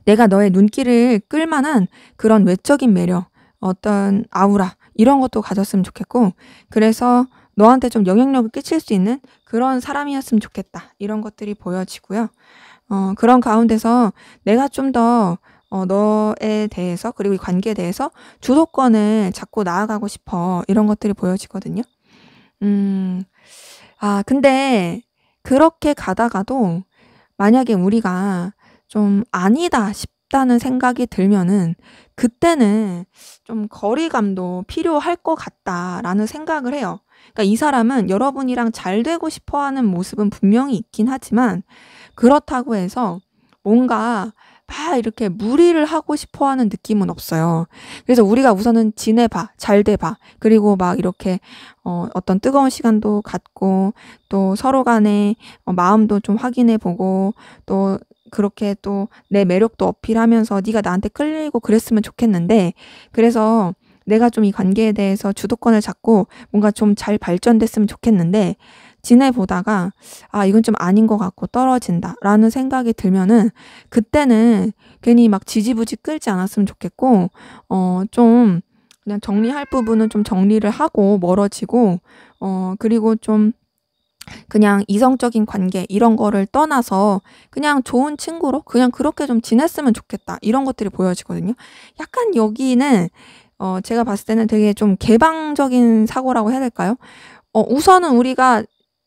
내가 너의 눈길을 끌만한 그런 외적인 매력, 어떤 아우라 이런 것도 가졌으면 좋겠고 그래서 너한테 좀 영향력을 끼칠 수 있는 그런 사람이었으면 좋겠다. 이런 것들이 보여지고요. 그런 가운데서 내가 좀 더 너에 대해서 그리고 이 관계에 대해서 주도권을 잡고 나아가고 싶어. 이런 것들이 보여지거든요. 근데 그렇게 가다가도 만약에 우리가 좀 아니다 싶다는 생각이 들면은 그때는 좀 거리감도 필요할 것 같다라는 생각을 해요. 그러니까 이 사람은 여러분이랑 잘 되고 싶어 하는 모습은 분명히 있긴 하지만 그렇다고 해서 뭔가 막 이렇게 무리를 하고 싶어 하는 느낌은 없어요. 그래서 우리가 우선은 지내봐, 잘 돼봐. 그리고 막 이렇게 어떤 뜨거운 시간도 갖고 또 서로 간에 마음도 좀 확인해 보고 또 그렇게 또 내 매력도 어필하면서 네가 나한테 끌리고 그랬으면 좋겠는데, 그래서 내가 좀 이 관계에 대해서 주도권을 잡고 뭔가 좀 잘 발전됐으면 좋겠는데, 지내보다가 이건 좀 아닌 것 같고 떨어진다라는 생각이 들면은, 그때는 괜히 막 지지부지 끌지 않았으면 좋겠고, 좀 그냥 정리할 부분은 좀 정리를 하고 멀어지고, 그리고 좀 그냥 이성적인 관계 이런 거를 떠나서 그냥 좋은 친구로 그냥 그렇게 좀 지냈으면 좋겠다, 이런 것들이 보여지거든요. 약간 여기는 제가 봤을 때는 되게 좀 개방적인 사고라고 해야 될까요? 우선은 우리가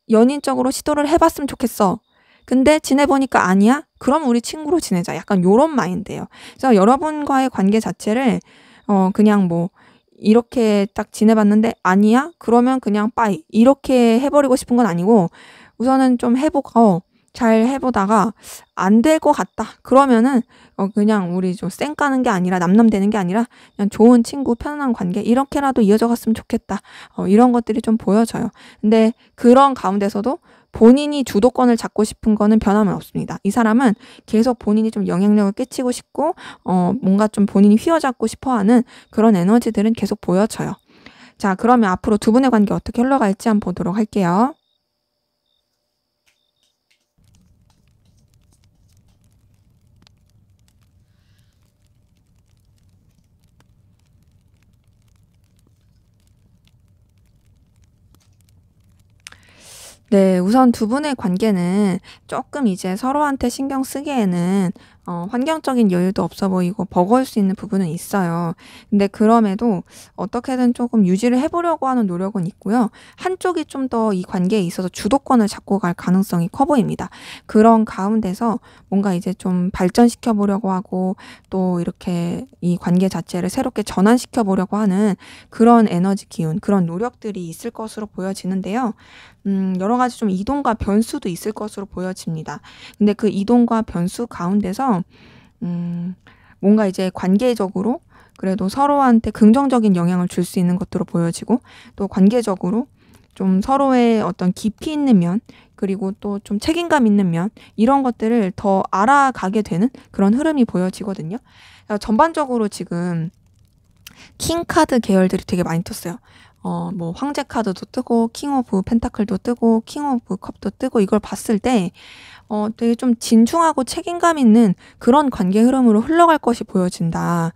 연인적으로 시도를 해봤으면 좋겠어. 근데 지내보니까 아니야? 그럼 우리 친구로 지내자. 약간 요런 마인드예요. 그래서 여러분과의 관계 자체를 그냥 뭐 이렇게 딱 지내봤는데 아니야? 그러면 그냥 빠이. 이렇게 해버리고 싶은 건 아니고, 우선은 좀 해보고 잘 해보다가 안 될 것 같다. 그러면은 그냥 우리 좀 쌩 까는 게 아니라 남남되는 게 아니라 그냥 좋은 친구, 편안한 관계 이렇게라도 이어져 갔으면 좋겠다. 이런 것들이 좀 보여져요. 근데 그런 가운데서도 본인이 주도권을 잡고 싶은 거는 변함은 없습니다. 이 사람은 계속 본인이 좀 영향력을 끼치고 싶고 뭔가 좀 본인이 휘어잡고 싶어하는 그런 에너지들은 계속 보여져요. 자, 그러면 앞으로 두 분의 관계 어떻게 흘러갈지 한번 보도록 할게요. 네, 우선 두 분의 관계는 조금 이제 서로한테 신경 쓰기에는 환경적인 여유도 없어 보이고 버거울 수 있는 부분은 있어요. 근데 그럼에도 어떻게든 조금 유지를 해보려고 하는 노력은 있고요. 한쪽이 좀 더 이 관계에 있어서 주도권을 잡고 갈 가능성이 커 보입니다. 그런 가운데서 뭔가 이제 좀 발전시켜 보려고 하고, 또 이렇게 이 관계 자체를 새롭게 전환시켜 보려고 하는 그런 에너지 기운, 그런 노력들이 있을 것으로 보여지는데요. 여러 가지 좀 이동과 변수도 있을 것으로 보여집니다. 근데 그 이동과 변수 가운데서 뭔가 이제 관계적으로 그래도 서로한테 긍정적인 영향을 줄 수 있는 것으로 보여지고, 또 관계적으로 좀 서로의 어떤 깊이 있는 면, 그리고 또 좀 책임감 있는 면, 이런 것들을 더 알아가게 되는 그런 흐름이 보여지거든요. 전반적으로 지금 킹 카드 계열들이 되게 많이 떴어요. 뭐 황제 카드도 뜨고 킹 오브 펜타클도 뜨고 킹 오브 컵도 뜨고, 이걸 봤을 때 되게 좀 진중하고 책임감 있는 그런 관계 흐름으로 흘러갈 것이 보여진다.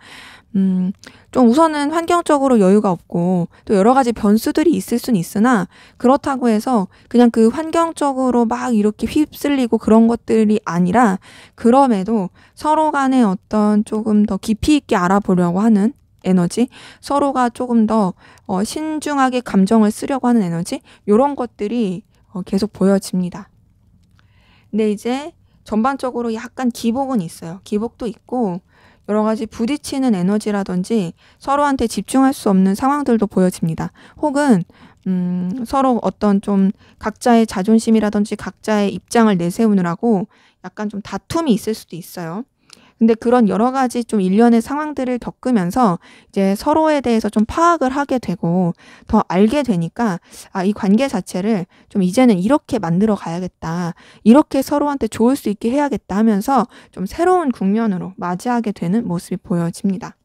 좀 우선은 환경적으로 여유가 없고 또 여러 가지 변수들이 있을 수는 있으나, 그렇다고 해서 그냥 그 환경적으로 막 이렇게 휩쓸리고 그런 것들이 아니라, 그럼에도 서로 간에 어떤 조금 더 깊이 있게 알아보려고 하는 에너지, 서로가 조금 더 신중하게 감정을 쓰려고 하는 에너지, 요런 것들이 계속 보여집니다. 근데 이제 전반적으로 약간 기복은 있어요. 기복도 있고 여러 가지 부딪히는 에너지라든지 서로한테 집중할 수 없는 상황들도 보여집니다. 혹은 서로 어떤 좀 각자의 자존심이라든지 각자의 입장을 내세우느라고 약간 좀 다툼이 있을 수도 있어요. 근데 그런 여러 가지 좀 일련의 상황들을 겪으면서 이제 서로에 대해서 좀 파악을 하게 되고 더 알게 되니까, 이 관계 자체를 좀 이제는 이렇게 만들어 가야겠다, 이렇게 서로한테 좋을 수 있게 해야겠다 하면서 좀 새로운 국면으로 맞이하게 되는 모습이 보여집니다.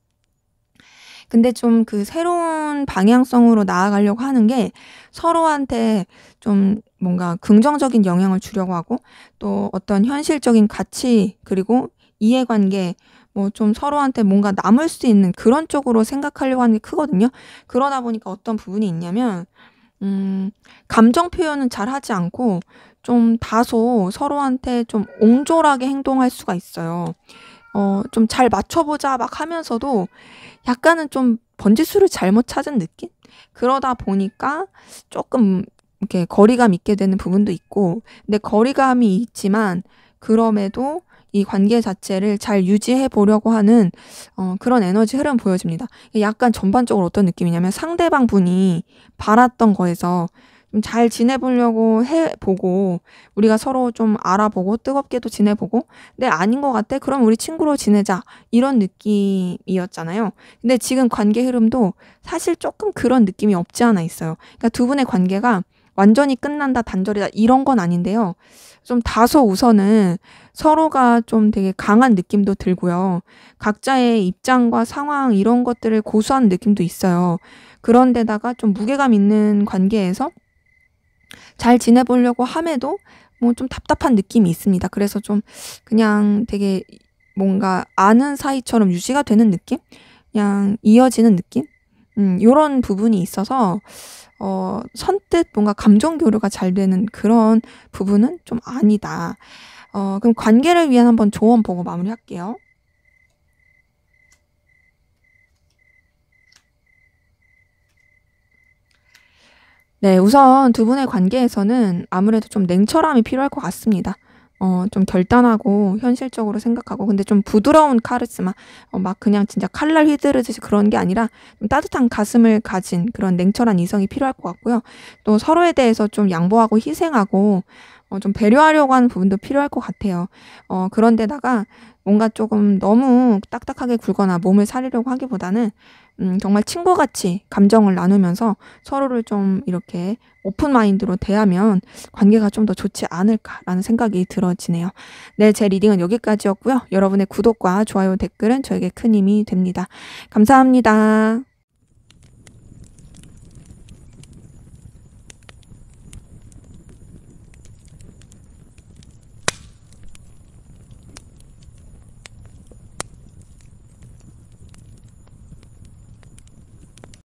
근데 좀 그 새로운 방향성으로 나아가려고 하는 게, 서로한테 좀 뭔가 긍정적인 영향을 주려고 하고, 또 어떤 현실적인 가치, 그리고 이해관계, 뭐 좀 서로한테 뭔가 남을 수 있는 그런 쪽으로 생각하려고 하는 게 크거든요. 그러다 보니까 어떤 부분이 있냐면, 감정 표현은 잘 하지 않고 좀 다소 서로한테 좀 옹졸하게 행동할 수가 있어요. 좀 잘 맞춰보자 막 하면서도 약간은 좀 번지수를 잘못 찾은 느낌? 그러다 보니까 조금 이렇게 거리감 있게 되는 부분도 있고, 근데 거리감이 있지만 그럼에도 이 관계 자체를 잘 유지해 보려고 하는 그런 에너지 흐름 보여집니다. 약간 전반적으로 어떤 느낌이냐면, 상대방 분이 바랐던 거에서 좀 잘 지내보려고 해보고, 우리가 서로 좀 알아보고 뜨겁게도 지내보고, 근데 아닌 것 같아? 그럼 우리 친구로 지내자, 이런 느낌이었잖아요. 근데 지금 관계 흐름도 사실 조금 그런 느낌이 없지 않아 있어요. 그러니까 두 분의 관계가 완전히 끝난다, 단절이다 이런 건 아닌데요. 좀 다소 우선은 서로가 좀 되게 강한 느낌도 들고요. 각자의 입장과 상황 이런 것들을 고수하는 느낌도 있어요. 그런데다가 좀 무게감 있는 관계에서 잘 지내보려고 함에도 뭐 좀 답답한 느낌이 있습니다. 그래서 좀 그냥 되게 뭔가 아는 사이처럼 유지가 되는 느낌? 그냥 이어지는 느낌? 요런 부분이 있어서 선뜻 뭔가 감정 교류가 잘 되는 그런 부분은 좀 아니다. 그럼 관계를 위한 한번 조언 보고 마무리할게요. 네, 우선 두 분의 관계에서는 아무래도 좀 냉철함이 필요할 것 같습니다. 좀 결단하고 현실적으로 생각하고, 근데 좀 부드러운 카리스마, 막 그냥 진짜 칼날 휘두르듯이 그런 게 아니라 좀 따뜻한 가슴을 가진 그런 냉철한 이성이 필요할 것 같고요. 또 서로에 대해서 좀 양보하고 희생하고, 좀 배려하려고 하는 부분도 필요할 것 같아요. 그런데다가 뭔가 조금 너무 딱딱하게 굴거나 몸을 사리려고 하기보다는 정말 친구같이 감정을 나누면서 서로를 좀 이렇게 오픈 마인드로 대하면 관계가 좀 더 좋지 않을까라는 생각이 들어지네요. 네, 제 리딩은 여기까지였고요. 여러분의 구독과 좋아요, 댓글은 저에게 큰 힘이 됩니다. 감사합니다.